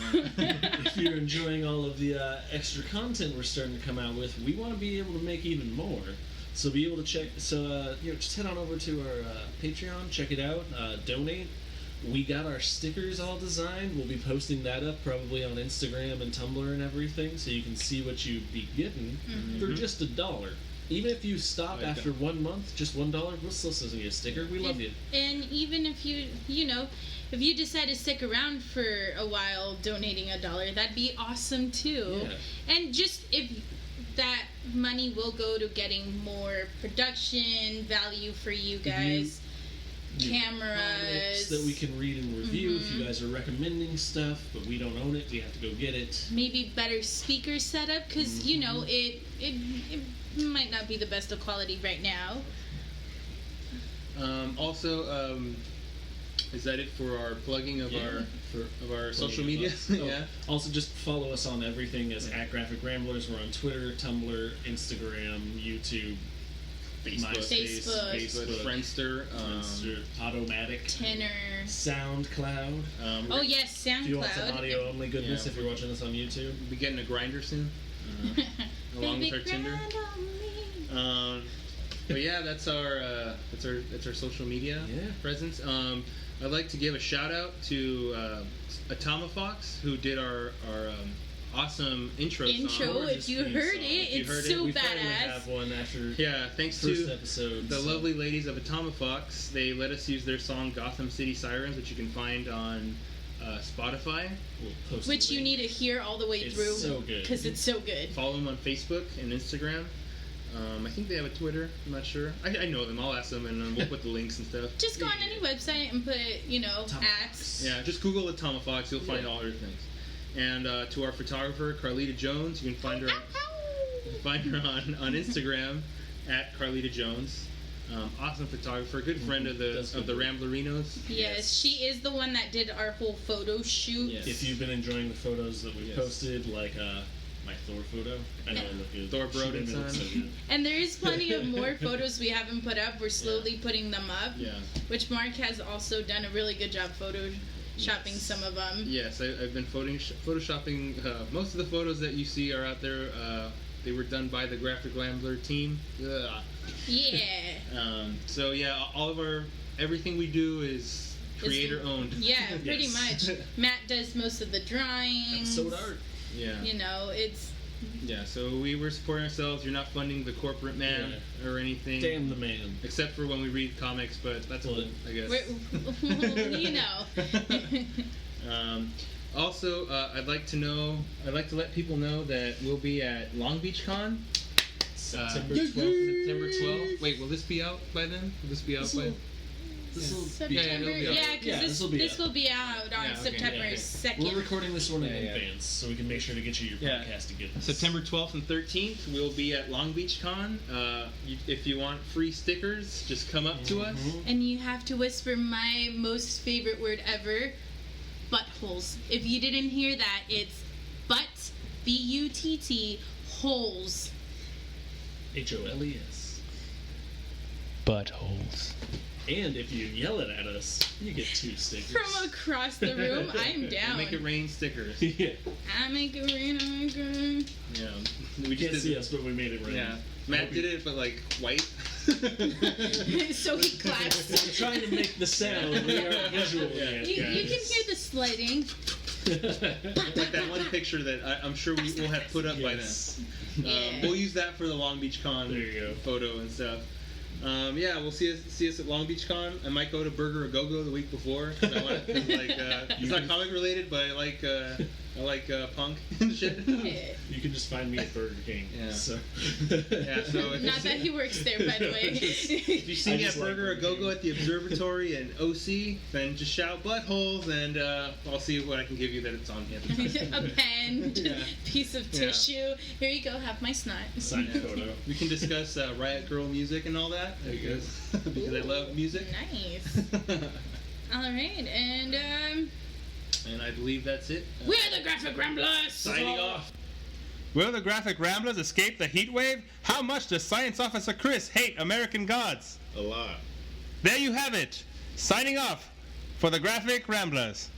if you're enjoying all of the extra content we're starting to come out with, we want to be able to make even more. So be able to check. So just head on over to our Patreon, check it out, donate. We got our stickers all designed. We'll be posting that up probably on Instagram and Tumblr and everything, so you can see what you'd be getting for just $1. Even if you stop after 1 month, just $1, we'll still send you a sticker. We love you. And even if if you decide to stick around for a while donating $1, that'd be awesome too. Yeah. And just if that money will go to getting more production value for you guys. Cameras that we can read and review. If you guys are recommending stuff but we don't own it, we have to go get it. Maybe better speaker setup, because it might not be the best of quality right now. Also, is that it for our plugging of our social media? Also, just follow us on everything as at Graphic Ramblers. We're on Twitter, Tumblr, Instagram, YouTube, Facebook, Friendster, Automatic, Tenor, SoundCloud. Yes, SoundCloud. If you want some audio only goodness, if you're watching us on YouTube, we'll be getting a grinder soon, along with our Tinder. But yeah, that's our social media presence. I'd like to give a shout out to Atomafox, who did our awesome intro song. If you heard it, it's so we badass. Have one after thanks first to episode, the lovely ladies of Atomafox. They let us use their song Gotham City Sirens, which you can find on Spotify. We'll post which you need to hear all the way through. So good. Because it's so good. Follow them on Facebook and Instagram. I think they have a Twitter. I'm not sure. I know them. I'll ask them, and we'll put the links and stuff. Just go on any website and put, ads. Yeah, just Google Atomafox. You'll find all their things. And to our photographer, Carlita Jones, you can find her on Instagram at Carlita Jones. Awesome photographer, good friend of the Ramblerinos. Yes, she is the one that did our whole photo shoot. Yes. If you've been enjoying the photos that we posted, like my Thor photo, I know I look good. Thor Broden so good. And there is plenty of more photos we haven't put up. We're slowly putting them up. Yeah. Which Mark has also done a really good job photoshopping some of them. Yes, I've been photoshopping. Most of the photos that you see are out there. They were done by the Graphic Rambler team. Yeah. So yeah, all of everything we do is Creator owned. Yeah, pretty much. Matt does most of the drawings. Episode art. Yeah. You know, it's... Yeah, so we're supporting ourselves. You're not funding the corporate man or anything. Damn the man. Except for when we read comics, but that's cool, I guess. You know. Also, I'd like to let people know that we'll be at Long Beach Con. September 12th. Wait, will this be out by then? Will this be out by then? September, because this will be out on September 2nd. We're recording this one in advance, so we can make sure to get you your podcast to get this. September 12th and 13th, we'll be at Long Beach Con. If you want free stickers, just come up to us. And you have to whisper my most favorite word ever, buttholes. If you didn't hear that, it's butt, B-U-T-T, holes. H-O-L-E-S. Buttholes. And if you yell it at us, you get 2 stickers. From across the room, I'm down. We'll make it rain stickers. I make it rain on my girl. Yeah. We can't see us, but we made it rain. Yeah. Matt did it, but like white. So he claps. I'm trying to make the sound. We aren't visual yet, you can hear the sliding. Like that one picture that I'm sure we will have put up by then. We'll use that for the Long Beach Con photo and stuff. We'll see us at Long Beach Con. I might go to Burger A Go Go the week before. It's not comic related, but I like punk and shit. You can just find me at Burger King. Yeah. So not that he works there, by the way. If you see me at Burger A Go Go at the Observatory and OC, then just shout buttholes, and I'll see what I can give you that it's on hand. A pen, piece of tissue. Here you go. Have my snot. Signed photo. We can discuss Riot Girl music and all that. Because I love music. Nice. All right, and I believe that's it. We're the Graphic Ramblers! Signing off. Will the Graphic Ramblers escape the heat wave? How much does Science Officer Chris hate American gods? A lot. There you have it. Signing off for the Graphic Ramblers.